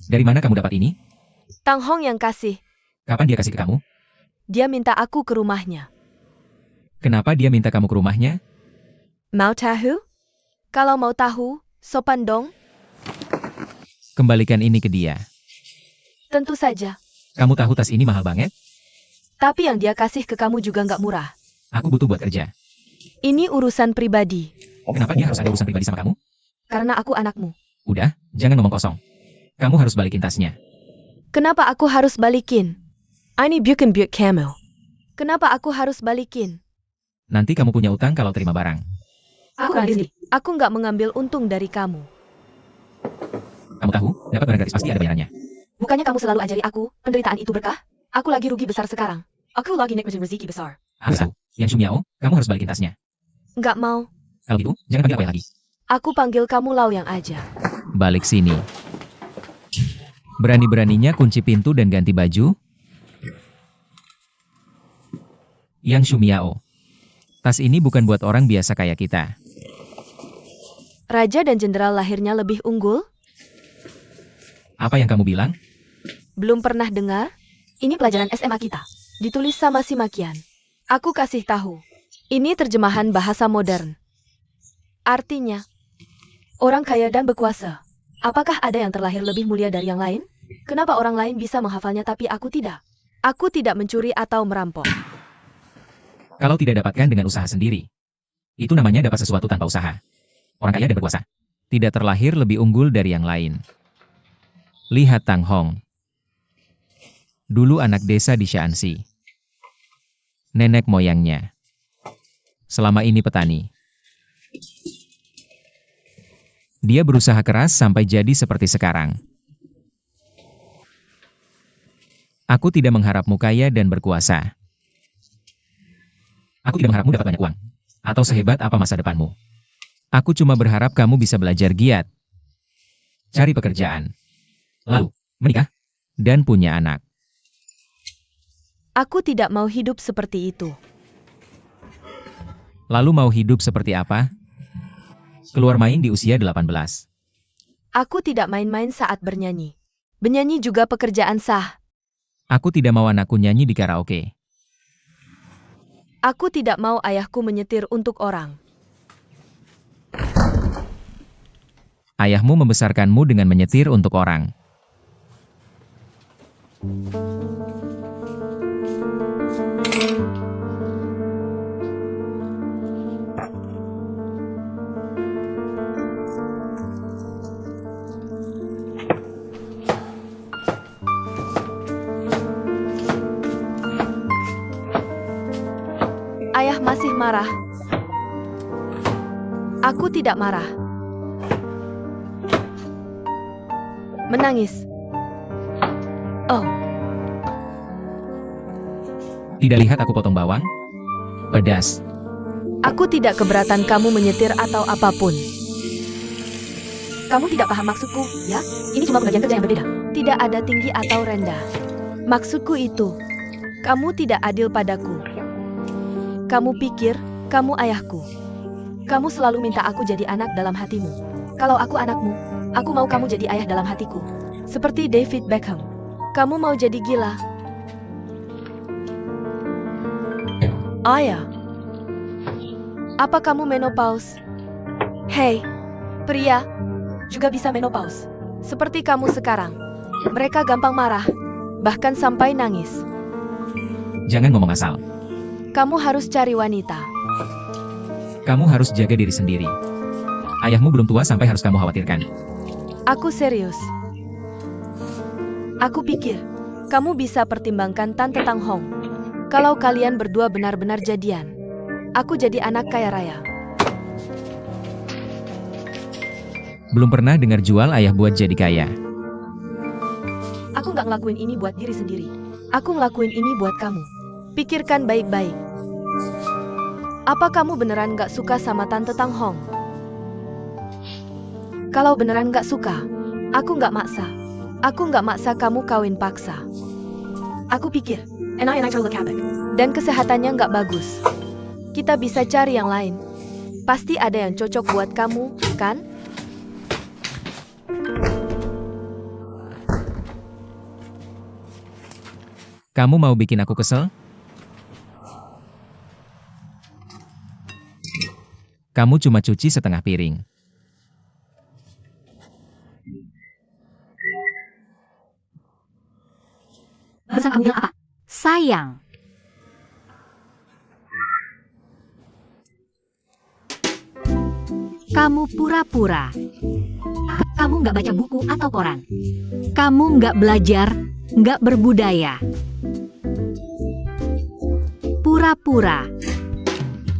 Speaker 3: Dari mana kamu dapat ini?
Speaker 2: Tang Hong yang kasih.
Speaker 3: Kapan dia kasih ke kamu?
Speaker 2: Dia minta aku ke rumahnya.
Speaker 3: Kenapa dia minta kamu ke rumahnya?
Speaker 2: Mau tahu? Kalau mau tahu, sopan dong.
Speaker 3: Kembalikan ini ke dia.
Speaker 2: Tentu saja.
Speaker 3: Kamu tahu tas ini mahal banget?
Speaker 2: Tapi yang dia kasih ke kamu juga nggak murah.
Speaker 3: Aku butuh buat kerja.
Speaker 2: Ini urusan pribadi.
Speaker 3: Kenapa dia harus ada urusan pribadi sama kamu?
Speaker 2: Karena aku anakmu.
Speaker 3: Udah, jangan ngomong kosong. Kamu harus balikin tasnya.
Speaker 2: Kenapa aku harus balikin? Ini bukan buat kamu. Kenapa aku harus balikin?
Speaker 3: Nanti kamu punya utang kalau terima barang.
Speaker 1: Aku ambil sendiri.
Speaker 2: Aku nggak mengambil untung dari kamu.
Speaker 3: Kamu tahu, dapat barang gratis pasti ada bayarannya.
Speaker 2: Bukannya kamu selalu ajari aku, penderitaan itu berkah? Aku lagi rugi besar sekarang. Aku lagi nikmatin rezeki besar.
Speaker 3: Harus tahu. Yang Shumiao, kamu harus balikin tasnya.
Speaker 2: Nggak mau.
Speaker 3: Kalau gitu, jangan panggil apa lagi.
Speaker 2: Aku panggil kamu Laoyang aja.
Speaker 3: Balik sini. Berani-beraninya kunci pintu dan ganti baju? Yang Shumiao. Tas ini bukan buat orang biasa kayak kita.
Speaker 2: Raja dan jenderal lahirnya lebih unggul?
Speaker 3: Apa yang kamu bilang?
Speaker 2: Belum pernah dengar? Ini pelajaran SMA kita. Ditulis sama si Makian. Aku kasih tahu. Ini terjemahan bahasa modern. Artinya, orang kaya dan berkuasa. Apakah ada yang terlahir lebih mulia dari yang lain? Kenapa orang lain bisa menghafalnya tapi aku tidak? Aku tidak mencuri atau merampok.
Speaker 3: Kalau tidak dapatkan dengan usaha sendiri. Itu namanya dapat sesuatu tanpa usaha. Orang kaya dan berkuasa. Tidak terlahir lebih unggul dari yang lain. Lihat Tang Hong. Dulu anak desa di Shaanxi. Nenek moyangnya. Selama ini petani. Dia berusaha keras sampai jadi seperti sekarang. Aku tidak mengharapmu kaya dan berkuasa. Aku tidak mengharapmu dapat banyak uang. Atau sehebat apa masa depanmu. Aku cuma berharap kamu bisa belajar giat. Cari pekerjaan. Lalu, menikah. Dan punya anak.
Speaker 2: Aku tidak mau hidup seperti itu.
Speaker 3: Lalu mau hidup seperti apa? Keluar main di usia 18.
Speaker 2: Aku tidak main-main saat bernyanyi. Bernyanyi juga pekerjaan sah.
Speaker 3: Aku tidak mau anakku nyanyi di karaoke.
Speaker 2: Aku tidak mau ayahku menyetir untuk orang.
Speaker 3: Ayahmu membesarkanmu dengan menyetir untuk orang.
Speaker 2: marah. Aku tidak marah. Menangis. Oh,
Speaker 3: Tidak lihat aku potong bawang? Pedas.
Speaker 2: aku tidak keberatan kamu menyetir atau apapun.
Speaker 1: Kamu tidak paham maksudku, ya? Ini cuma pembagian kerja yang berbeda.
Speaker 2: Tidak ada tinggi atau rendah. Maksudku itu, kamu tidak adil padaku. Kamu pikir, kamu ayahku. Kamu selalu minta aku jadi anak dalam hatimu. Kalau aku anakmu, aku mau kamu jadi ayah dalam hatiku. Seperti David Beckham. Kamu mau jadi gila. Ayah. Apa kamu menopause? Hei, pria juga bisa menopause. Seperti kamu sekarang. Mereka gampang marah, bahkan sampai nangis.
Speaker 3: Jangan ngomong asal.
Speaker 2: Kamu harus cari wanita.
Speaker 3: Kamu harus jaga diri sendiri. Ayahmu belum tua sampai harus kamu khawatirkan.
Speaker 2: Aku serius. Aku pikir, kamu bisa pertimbangkan Tante Tang Hong. Kalau kalian berdua benar-benar jadian, aku jadi anak kaya raya.
Speaker 3: Belum pernah dengar jual ayah buat jadi kaya.
Speaker 2: Aku nggak ngelakuin ini buat diri sendiri. Aku ngelakuin ini buat kamu. Pikirkan baik-baik. Apa kamu beneran nggak suka sama Tante Tang Hong? Kalau beneran nggak suka, aku nggak maksa. Aku nggak maksa kamu kawin paksa. Aku pikir,
Speaker 1: And I totally Catholic.
Speaker 2: dan kesehatannya nggak bagus. Kita bisa cari yang lain. Pasti ada yang cocok buat kamu, kan?
Speaker 3: Kamu mau bikin aku kesel? Kamu cuma cuci setengah piring.
Speaker 1: Barusan kamu bilang apa?
Speaker 5: Sayang. Kamu pura-pura.
Speaker 1: Kamu nggak baca buku atau koran.
Speaker 5: Kamu nggak belajar, nggak berbudaya. Pura-pura.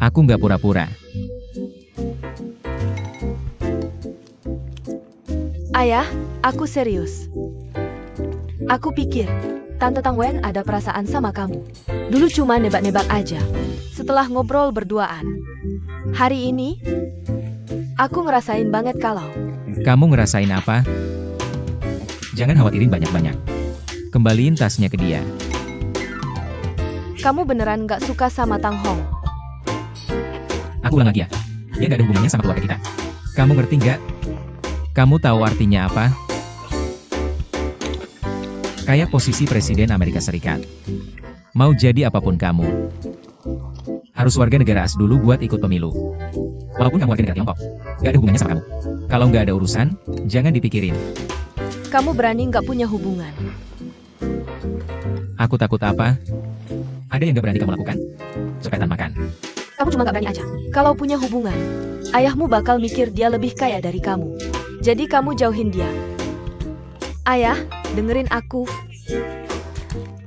Speaker 3: Aku nggak pura-pura.
Speaker 2: Ayah, aku serius. Aku pikir, Tante Tang Wen ada perasaan sama kamu. Dulu cuma nebak-nebak aja. Setelah ngobrol berduaan. Hari ini, aku ngerasain banget kalau
Speaker 3: Kamu ngerasain apa? Jangan khawatirin banyak-banyak. Kembaliin tasnya ke dia.
Speaker 2: kamu beneran gak suka sama Tang Hong.
Speaker 3: Aku ulang lagi ya. Dia nggak ada hubungannya sama keluarga kita. Kamu ngerti nggak? Kamu tahu artinya apa? Kayak posisi Presiden Amerika Serikat. Mau jadi apapun kamu, harus warga negara AS dulu buat ikut pemilu. Walaupun kamu warga negara Tiongkok, nggak ada hubungannya sama kamu. Kalau nggak ada urusan, jangan dipikirin.
Speaker 2: Kamu berani gak punya hubungan.
Speaker 3: Aku takut apa? Ada yang nggak berani kamu lakukan? Cepetan makan.
Speaker 2: Kamu cuma gak berani aja. Kalau punya hubungan, ayahmu bakal mikir dia lebih kaya dari kamu. Jadi kamu jauhin dia. Ayah, dengerin aku.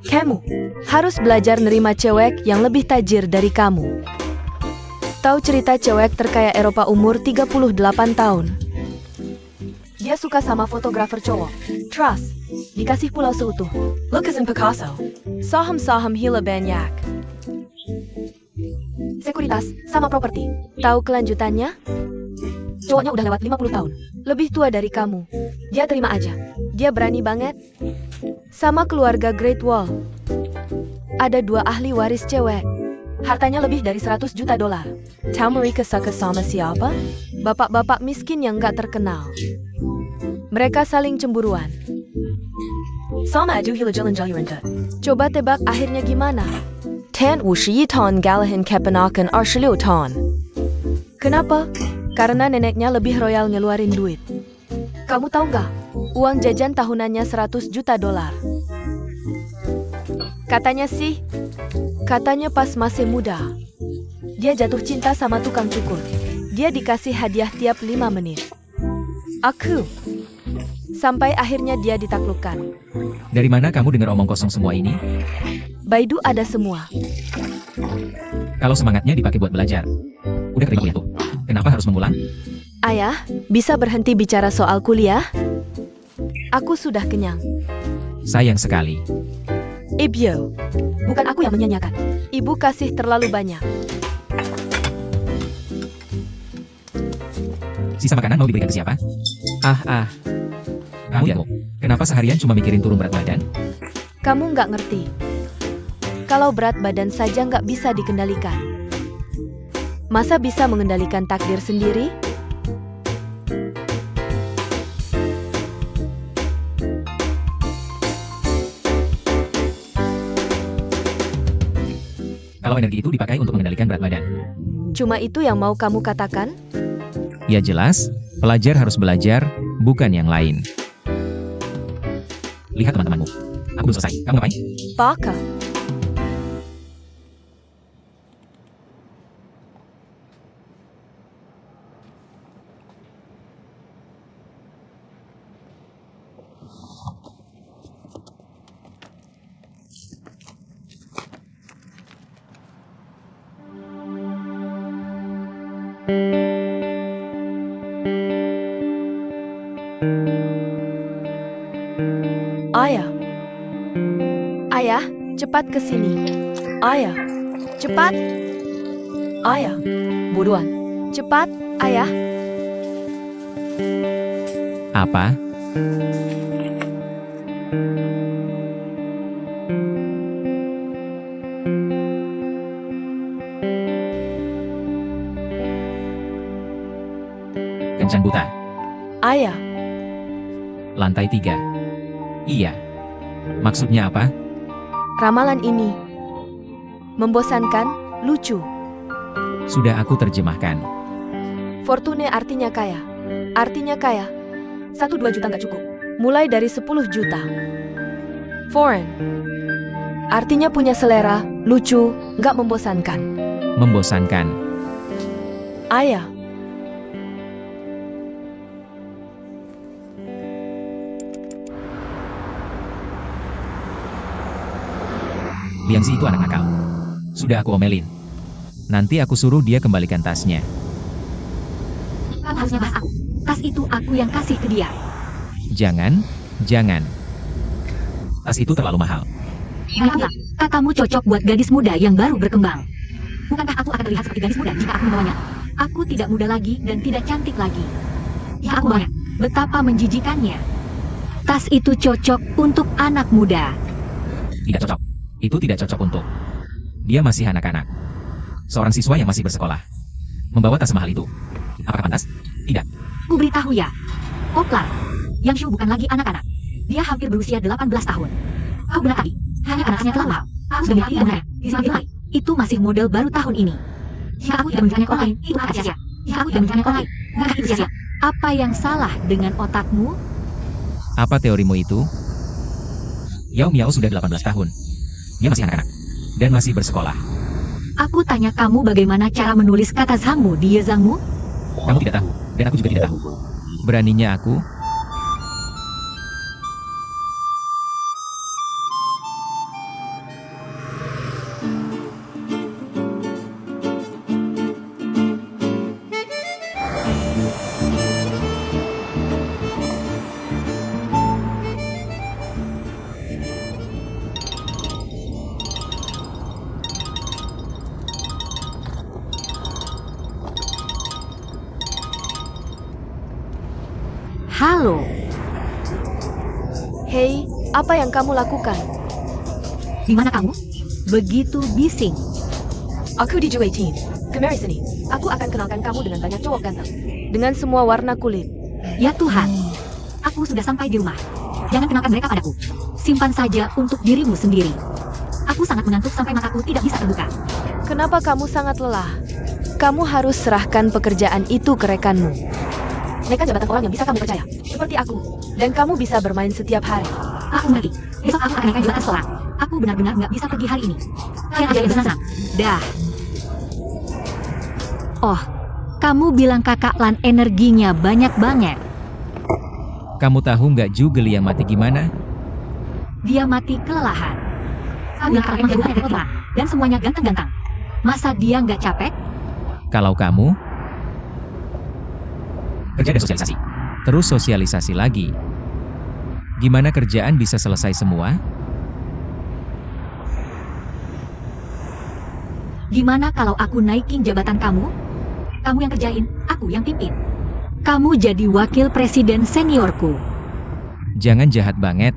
Speaker 2: Kamu harus belajar nerima cewek yang lebih tajir dari kamu. Tahu cerita cewek terkaya Eropa umur 38 tahun? Dia suka sama fotografer cowok. Trust, dikasih pulau seutuh.
Speaker 1: Lucas and Picasso.
Speaker 2: Saham-saham hila banyak.
Speaker 1: Sekuritas sama properti.
Speaker 2: Tahu kelanjutannya?
Speaker 1: Cowoknya udah lewat 50 tahun.
Speaker 2: Lebih tua dari kamu. Dia terima aja. Dia berani banget. Sama keluarga Great Wall. Ada 2 ahli waris cewek. Hartanya lebih dari 100 juta dolar. Tahu mereka suka sama siapa? Bapak-bapak miskin yang gak terkenal. Mereka saling cemburuan.
Speaker 1: Sama aja hila jalan-jalan.
Speaker 2: Coba tebak akhirnya gimana? 51 ton Galahan kepenakan 26 ton. Kenapa? Karena neneknya lebih royal ngeluarin duit. Kamu tahu nggak? Uang jajan tahunannya 100 juta dolar. Katanya sih, katanya pas masih muda, dia jatuh cinta sama tukang cukur. Dia dikasih hadiah tiap 5 menit. Aku. Sampai akhirnya dia ditaklukkan.
Speaker 3: Dari mana kamu dengar omong kosong semua ini?
Speaker 2: Baidu ada semua.
Speaker 3: Kamu Kalau semangatnya dipakai buat belajar. Udah keterima kuliah tuh. Kenapa harus mengulang?
Speaker 2: Ayah, bisa berhenti bicara soal kuliah? Aku sudah kenyang.
Speaker 3: Sayang sekali.
Speaker 2: Ibyo,
Speaker 1: Bukan aku yang menyanyiakan.
Speaker 2: ibu kasih terlalu banyak.
Speaker 3: Sisa makanan mau diberikan ke siapa? Kamu ya, kenapa seharian cuma mikirin turun berat badan?
Speaker 2: Kamu nggak ngerti. Kalau berat badan saja nggak bisa dikendalikan. Masa bisa mengendalikan takdir sendiri?
Speaker 3: Kalau energi itu dipakai untuk mengendalikan berat badan.
Speaker 2: Cuma itu yang mau kamu katakan?
Speaker 3: Ya jelas, pelajar harus belajar, bukan yang lain. Lihat teman-temanmu. Aku belum selesai. Kamu ngapain?
Speaker 2: Baka. Ayah. Ayah, cepat ke sini. Ayah, cepat. Ayah, buruan. Cepat, ayah.
Speaker 3: Apa? Kencan buta.
Speaker 2: Ayah,
Speaker 3: Lantai 3. Iya. Maksudnya apa?
Speaker 2: ramalan ini membosankan, lucu.
Speaker 3: Sudah aku terjemahkan.
Speaker 2: Fortune artinya kaya. Artinya kaya. 1-2 juta nggak cukup. Mulai dari 10 juta. Foreign. Artinya punya selera, lucu, nggak membosankan.
Speaker 3: Membosankan.
Speaker 2: Ayah,
Speaker 3: Liangzi itu anak nakal. Sudah aku omelin. Nanti aku suruh dia kembalikan tasnya.
Speaker 1: Kamu harusnya bahas aku. Tas itu aku yang kasih ke dia.
Speaker 3: Jangan. Tas itu terlalu mahal.
Speaker 1: Kenapa? Katamu cocok buat gadis muda yang baru berkembang. Bukankah aku akan terlihat seperti gadis muda jika aku membawanya? Aku tidak muda lagi dan tidak cantik lagi. Jika aku membawanya, betapa menjijikannya.
Speaker 5: Tas itu cocok untuk anak muda.
Speaker 3: Tidak cocok. Itu tidak cocok untuk. Dia masih anak-anak. Seorang siswa yang masih bersekolah. Membawa tas mahal itu. Apakah pantas? Tidak.
Speaker 1: Ku beritahu ya. Poplar. Yang Shu bukan lagi anak-anak. Dia hampir berusia 18 tahun. Kau benar tadi. Hanya anaknya terlalu mahal. Aku sudah melihat benar. Di sisi lain, itu masih model baru tahun ini. Jika aku tidak menjualnya ke orang lain, itu akan sia-sia. Jika aku tidak menjualnya ke orang lain, maka itu sia-sia.
Speaker 5: Apa yang salah dengan otakmu?
Speaker 3: Apa teorimu itu? Yao Miao sudah 18 tahun. Dia masih anak-anak. Dan masih bersekolah.
Speaker 5: Aku tanya kamu bagaimana cara menulis kata zangmu di Yezangmu?
Speaker 3: Kamu tidak tahu. Dan aku juga tidak tahu. Beraninya aku.
Speaker 5: Halo,
Speaker 2: hei, apa yang kamu lakukan?
Speaker 1: Di mana kamu?
Speaker 5: begitu bising.
Speaker 2: Aku di Juwaitin. Kemari sini. Aku akan kenalkan kamu dengan banyak cowok ganteng. Dengan semua warna kulit.
Speaker 1: Ya Tuhan. Aku sudah sampai di rumah. Jangan kenalkan mereka padaku. Simpan saja untuk dirimu sendiri. Aku sangat mengantuk sampai mataku tidak bisa terbuka.
Speaker 2: Kenapa kamu sangat lelah? Kamu harus serahkan pekerjaan itu ke rekanmu.
Speaker 1: Mereka jabatan orang yang bisa kamu percaya.
Speaker 2: Seperti aku. Dan kamu bisa bermain setiap hari.
Speaker 1: Aku mengerti. Besok aku akan naikkan jabatan seorang. Aku benar-benar nggak bisa pergi hari ini. Kalian aja yang bersenang-senang.
Speaker 5: Dah. Oh, kamu bilang kakak Lan energinya banyak banget.
Speaker 3: Kamu tahu nggak juga yang mati gimana?
Speaker 1: Dia mati kelelahan. Kamu yang kakak memang jagoan yang dan semuanya ganteng-ganteng. Masa dia nggak capek?
Speaker 3: Kalau kamu kerja dan sosialisasi, terus sosialisasi lagi, gimana kerjaan bisa selesai semua?
Speaker 1: Gimana kalau aku naikin jabatan kamu? Kamu yang kerjain, aku yang pimpin.
Speaker 5: Kamu jadi wakil presiden seniorku.
Speaker 3: Jangan jahat banget.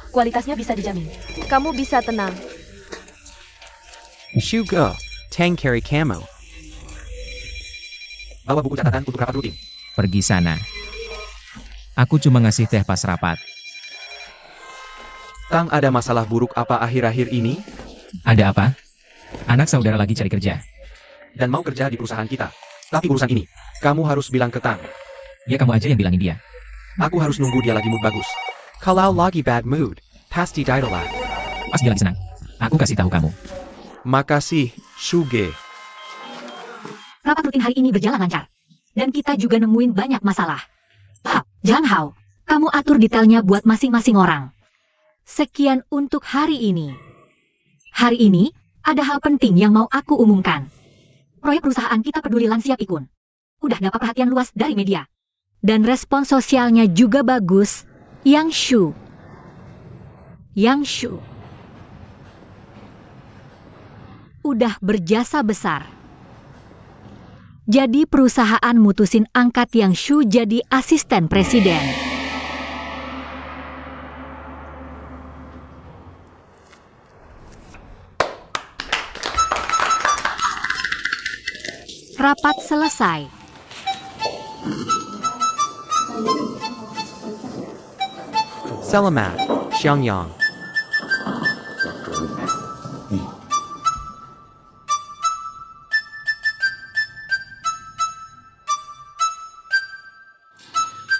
Speaker 2: Kualitasnya bisa dijamin. Kamu bisa tenang.
Speaker 4: Shugo, Tang carry camo. Bawa buku catatan untuk rapat rutin.
Speaker 3: Pergi sana. Aku cuma ngasih teh pas rapat.
Speaker 4: Tang, ada masalah buruk apa akhir-akhir ini?
Speaker 3: Ada apa? Anak saudara lagi cari kerja.
Speaker 4: Dan mau kerja di perusahaan kita. Tapi urusan ini, kamu harus bilang ke Tang.
Speaker 3: Ya kamu aja yang bilangin dia.
Speaker 4: Aku harus nunggu dia lagi mood bagus. Kalau lagi bad mood, pasti didolat.
Speaker 3: Pas dia lagi senang, aku kasih tahu kamu.
Speaker 4: Makasih, Shuge.
Speaker 1: Rapat rutin hari ini berjalan lancar. Dan kita juga nemuin banyak masalah. Jang Hao, kamu atur detailnya buat masing-masing orang.
Speaker 5: Sekian untuk hari ini.
Speaker 1: Hari ini, ada hal penting yang mau aku umumkan. Proyek perusahaan kita peduli lansia pikun. Udah dapat perhatian luas dari media.
Speaker 5: Dan respon sosialnya juga bagus. Yang Shu udah berjasa besar. Jadi perusahaan mutusin angkat Yang Shu jadi asisten presiden. Rapat selesai.
Speaker 4: Selamat, Xiangyang.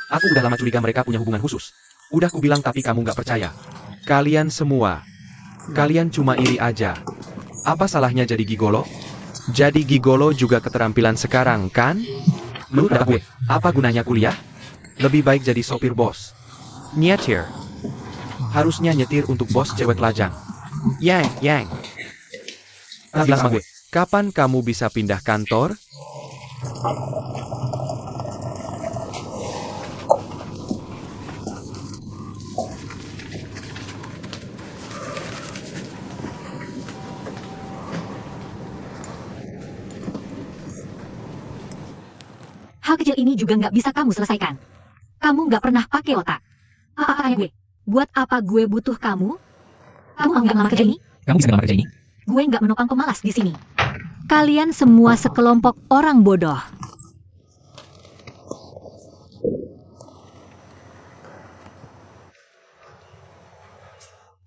Speaker 4: Aku udah lama curiga mereka punya hubungan khusus. Udah kubilang tapi kamu nggak percaya. Kalian semua. Kalian cuma iri aja. Apa salahnya jadi gigolo? Jadi gigolo juga keterampilan sekarang, kan? Menurut gue, apa gunanya kuliah? Lebih baik jadi sopir bos. Nyetir. Harusnya nyetir untuk bos cewek lajang. Yang. Bilang sama gue, kapan kamu bisa pindah kantor?
Speaker 1: Hal kecil ini juga nggak bisa kamu selesaikan. Kamu nggak pernah pakai otak. Apa gue? Buat apa gue butuh kamu? Kamu mau nggak ngelamar kerja ini?
Speaker 3: Kamu bisa ngelamar kerja ini?
Speaker 1: Gue nggak menopang pemalas di sini.
Speaker 5: Kalian semua sekelompok orang bodoh.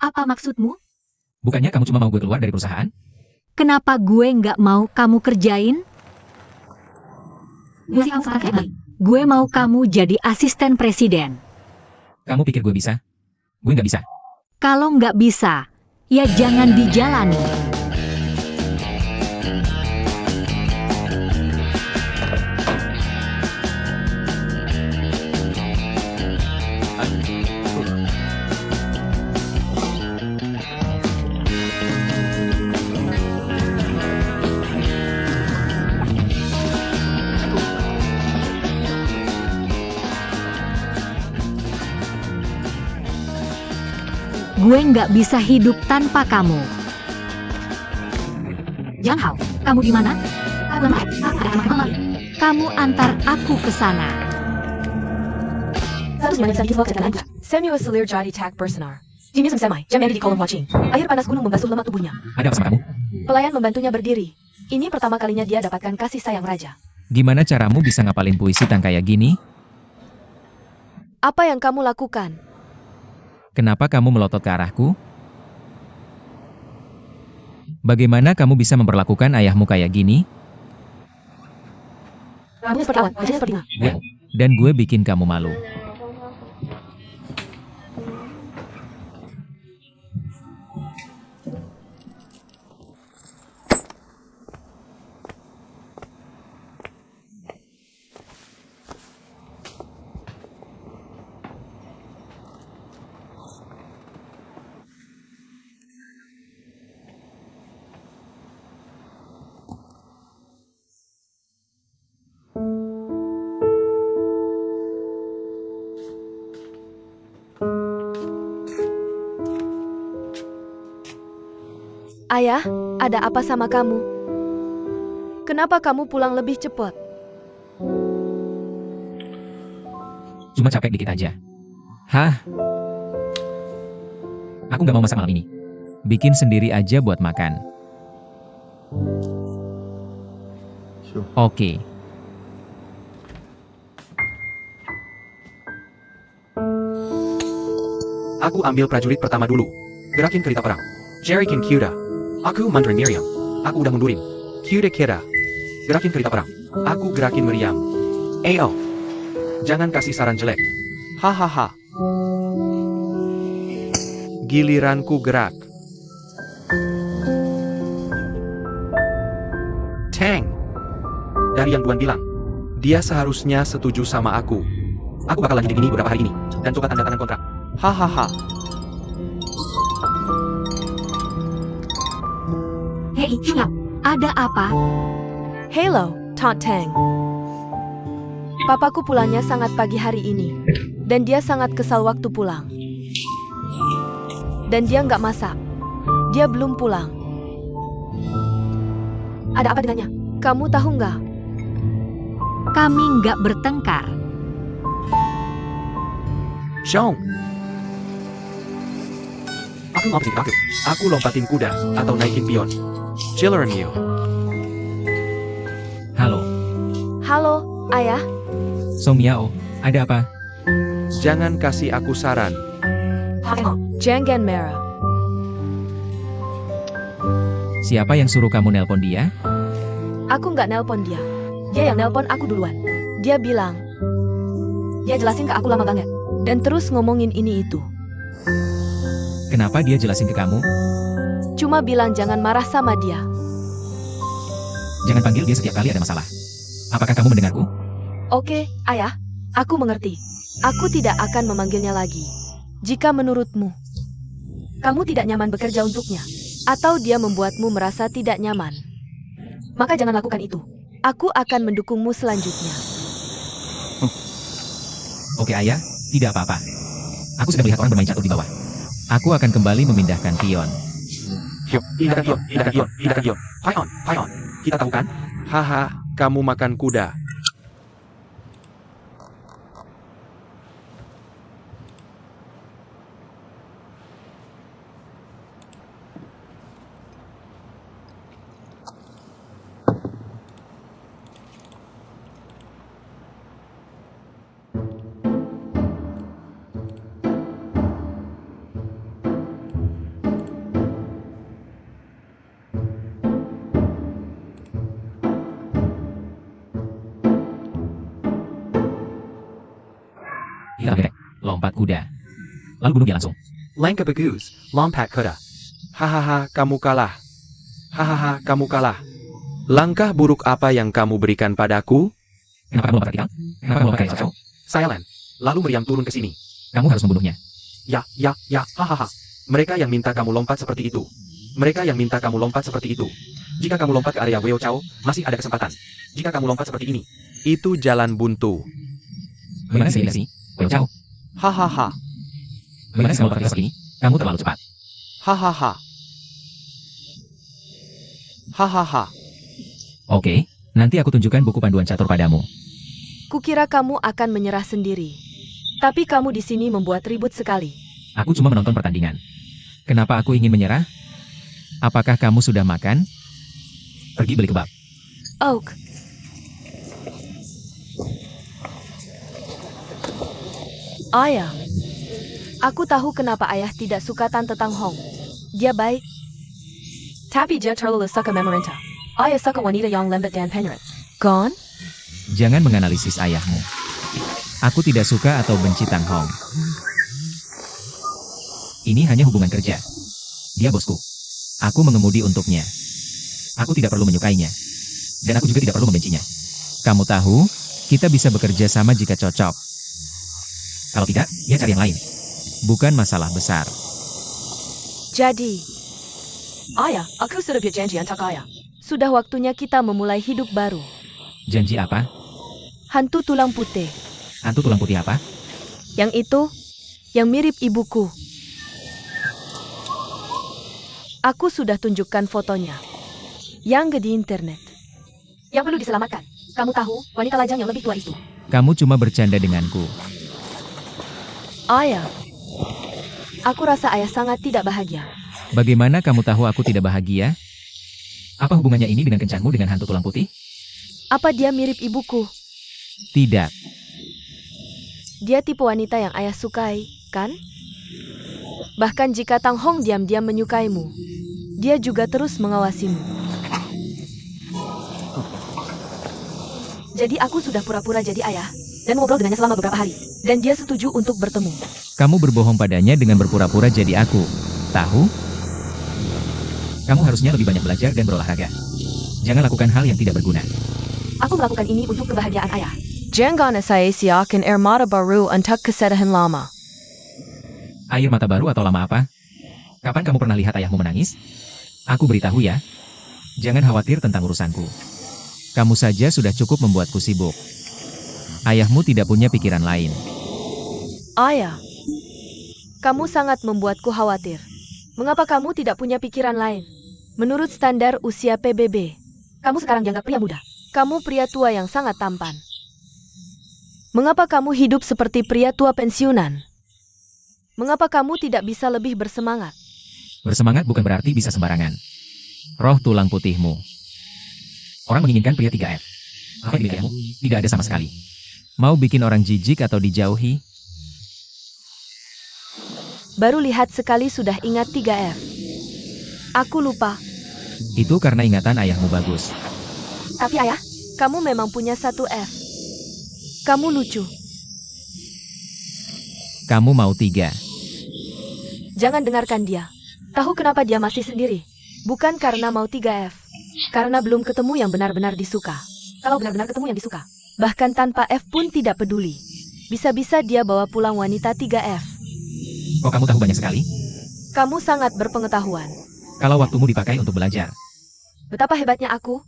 Speaker 1: Apa maksudmu?
Speaker 3: Bukannya kamu cuma mau gue keluar dari perusahaan?
Speaker 5: Kenapa gue nggak mau kamu kerjain?
Speaker 1: Gue sih kamu sekarang kayak baik.
Speaker 5: Gue mau kamu jadi asisten presiden.
Speaker 3: Kamu pikir gue bisa? Gue nggak bisa.
Speaker 5: Kalau nggak bisa, ya jangan dijalani. Gue nggak bisa hidup tanpa kamu.
Speaker 1: Jang Hao, kamu di mana?
Speaker 5: Kamu antar aku ke sana.
Speaker 2: Samuel Selir jadi tag bersenar. Jimmy semai, jam di kolom watching. Air panas gunung membasuh lemak tubuhnya.
Speaker 3: Ada apa sama kamu?
Speaker 2: Pelayan membantunya berdiri. Ini pertama kalinya dia dapatkan kasih sayang raja.
Speaker 3: Gimana caramu bisa ngapalin puisi Tang kayak gini?
Speaker 2: Apa yang kamu lakukan?
Speaker 3: Kenapa kamu melotot ke arahku? Bagaimana kamu bisa memperlakukan ayahmu kayak gini?
Speaker 2: Rambutnya seperti awan, wajahnya seperti bunga.
Speaker 3: Dan gue bikin kamu malu.
Speaker 2: Ayah, ada apa sama kamu? Kenapa kamu pulang lebih cepat?
Speaker 3: Cuma capek dikit aja. Hah? Aku nggak mau masak malam ini. Bikin sendiri aja buat makan. Oke.
Speaker 4: Aku ambil prajurit pertama dulu. Gerakin kereta perang. Jerry Kin Kyuda. Aku mandarin Miriam. Aku udah mundurin. Kyuda Kira. Gerakin kereta perang. Aku gerakin Miriam. Ayo. Jangan kasih saran jelek. Hahaha. Giliranku gerak. Tang. Dari yang Duan bilang. Dia seharusnya setuju sama aku. Aku bakal lanjutin ini beberapa hari ini. Dan coba tanda tangan kontrak. Hahaha.
Speaker 1: Hei, Xiumiao, ada apa?
Speaker 2: Hello, Tante Tang. Papaku pulangnya sangat pagi hari ini. Dan dia sangat kesal waktu pulang. Dan dia nggak masak. Dia belum pulang. Ada apa dengannya? Kamu tahu nggak?
Speaker 5: Kami nggak bertengkar.
Speaker 4: Xiong. Aku mau bikin aku. Aku lompatin kuda atau naikin pion. Chiller Mew.
Speaker 3: Halo,
Speaker 2: Halo, Ayah.
Speaker 3: Song Miao. Ada apa?
Speaker 4: Jangan kasih aku saran.
Speaker 2: Jangan merah.
Speaker 3: Siapa yang suruh kamu nelpon dia?
Speaker 2: Aku nggak nelpon dia. Dia yang nelpon aku duluan. Dia bilang. Dia jelasin ke aku lama banget. Dan terus ngomongin ini itu.
Speaker 3: Kenapa dia jelasin ke kamu?
Speaker 2: Cuma bilang jangan marah sama dia.
Speaker 3: Jangan panggil dia setiap kali ada masalah. Apakah kamu mendengarku?
Speaker 2: Oke, Ayah. Aku mengerti. Aku tidak akan memanggilnya lagi. Jika menurutmu, kamu tidak nyaman bekerja untuknya, atau dia membuatmu merasa tidak nyaman, maka jangan lakukan itu. Aku akan mendukungmu selanjutnya.
Speaker 3: Oke ayah, tidak apa-apa. Aku sudah melihat orang bermain catur di bawah. Aku akan kembali memindahkan pion.
Speaker 4: Pindahkan pion, pindahkan pion, pindahkan pion. Pion, pion. Kita tahu kan? Haha, kamu makan kuda.
Speaker 3: Kita bebek, lompat kuda. Lalu bunuh dia langsung.
Speaker 4: Langka bagus, lompat kuda. Hahaha, kamu kalah. Hahaha, kamu kalah. Langkah buruk apa yang kamu berikan padaku?
Speaker 3: Kenapa kamu lompat vertikal? Kenapa kamu lompat kayak cocok?
Speaker 4: Silent. Lalu Meriam turun ke sini.
Speaker 3: Kamu harus membunuhnya.
Speaker 4: Ya, hahaha. Mereka yang minta kamu lompat seperti itu. Mereka yang minta kamu lompat seperti itu. Jika kamu lompat ke area Weo Chao, masih ada kesempatan. Jika kamu lompat seperti ini, itu jalan buntu.
Speaker 3: Bagaimana sih? Weo Chao.
Speaker 4: Hahaha.
Speaker 3: Bagaimana kamu lompat vertikal seperti ini? Kamu terlalu cepat.
Speaker 4: Hahaha. Hahaha.
Speaker 3: Oke, nanti aku tunjukkan buku panduan catur padamu.
Speaker 2: Kukira kamu akan menyerah sendiri. Tapi kamu di sini membuat ribut sekali.
Speaker 3: Aku cuma menonton pertandingan. Kenapa aku ingin menyerah? Apakah kamu sudah makan? Pergi beli kebab.
Speaker 2: Oak. Ayah. Aku tahu kenapa ayah tidak suka Tante Tang Hong. Dia baik. Tapi dia terlalu suka memerintah. Ayah suka wanita yang lembut dan penyarat. Gone?
Speaker 3: Jangan menganalisis ayahmu. Aku tidak suka atau benci Tang Hong. Ini hanya hubungan kerja. Dia bosku. Aku mengemudi untuknya. Aku tidak perlu menyukainya. Dan aku juga tidak perlu membencinya. Kamu tahu, kita bisa bekerja sama jika cocok. Kalau tidak, dia cari yang lain. Bukan masalah besar.
Speaker 2: Jadi, ayah, aku sudah berjanji untuk ayah. Sudah waktunya kita memulai hidup baru.
Speaker 3: Janji apa?
Speaker 2: Hantu tulang putih.
Speaker 3: Hantu tulang putih apa?
Speaker 2: Yang itu, yang mirip ibuku. Aku sudah tunjukkan fotonya. Yang di internet.
Speaker 1: Yang perlu diselamatkan. Kamu tahu, wanita lajang yang lebih tua itu.
Speaker 3: Kamu cuma bercanda denganku.
Speaker 2: Ayah. Aku rasa ayah sangat tidak bahagia.
Speaker 3: Bagaimana kamu tahu aku tidak bahagia? Apa hubungannya ini dengan kencanmu dengan hantu tulang putih?
Speaker 2: Apa dia mirip ibuku?
Speaker 3: Tidak.
Speaker 2: Dia tipe wanita yang ayah sukai, kan? Bahkan jika Tang Hong diam-diam menyukaimu, dia juga terus mengawasimu.
Speaker 1: Jadi aku sudah pura-pura jadi ayah, dan ngobrol dengannya selama beberapa hari. Dan dia setuju untuk bertemu.
Speaker 3: Kamu berbohong padanya dengan berpura-pura jadi aku. Tahu? Kamu harusnya lebih banyak belajar dan berolahraga. Jangan lakukan hal yang tidak berguna.
Speaker 1: Aku melakukan ini untuk kebahagiaan ayah.
Speaker 2: Jangan saya siakan air mata baru untuk kesedihan lama.
Speaker 3: Air mata baru atau lama apa? Kapan kamu pernah lihat ayahmu menangis? Aku beritahu ya. Jangan khawatir tentang urusanku. Kamu saja sudah cukup membuatku sibuk. Ayahmu tidak punya pikiran lain.
Speaker 2: Ayah, kamu sangat membuatku khawatir. Mengapa kamu tidak punya pikiran lain? Menurut standar usia PBB,
Speaker 1: Kamu sekarang dianggap pria muda.
Speaker 2: kamu pria tua yang sangat tampan. Mengapa kamu hidup seperti pria tua pensiunan? Mengapa kamu tidak bisa lebih bersemangat?
Speaker 3: Bersemangat bukan berarti bisa sembarangan. Roh tulang putihmu. Orang menginginkan pria 3F. Apa yang dimilikimu? Tidak ada sama sekali. Mau bikin orang jijik atau dijauhi?
Speaker 2: Baru lihat sekali sudah ingat 3F. Aku lupa.
Speaker 3: Itu karena ingatan ayahmu bagus.
Speaker 1: Tapi ayah,
Speaker 2: Kamu memang punya 1F. Kamu lucu.
Speaker 3: Kamu mau 3.
Speaker 2: Jangan dengarkan dia. Tahu kenapa dia masih sendiri? Bukan karena mau 3F. Karena belum ketemu yang benar-benar disuka.
Speaker 1: kalau benar-benar ketemu yang disuka.
Speaker 2: Bahkan tanpa F pun tidak peduli. Bisa-bisa dia bawa pulang wanita 3F.
Speaker 3: Kok kamu tahu banyak sekali?
Speaker 2: Kamu sangat berpengetahuan.
Speaker 3: Kalau waktumu dipakai untuk belajar.
Speaker 2: Betapa hebatnya aku,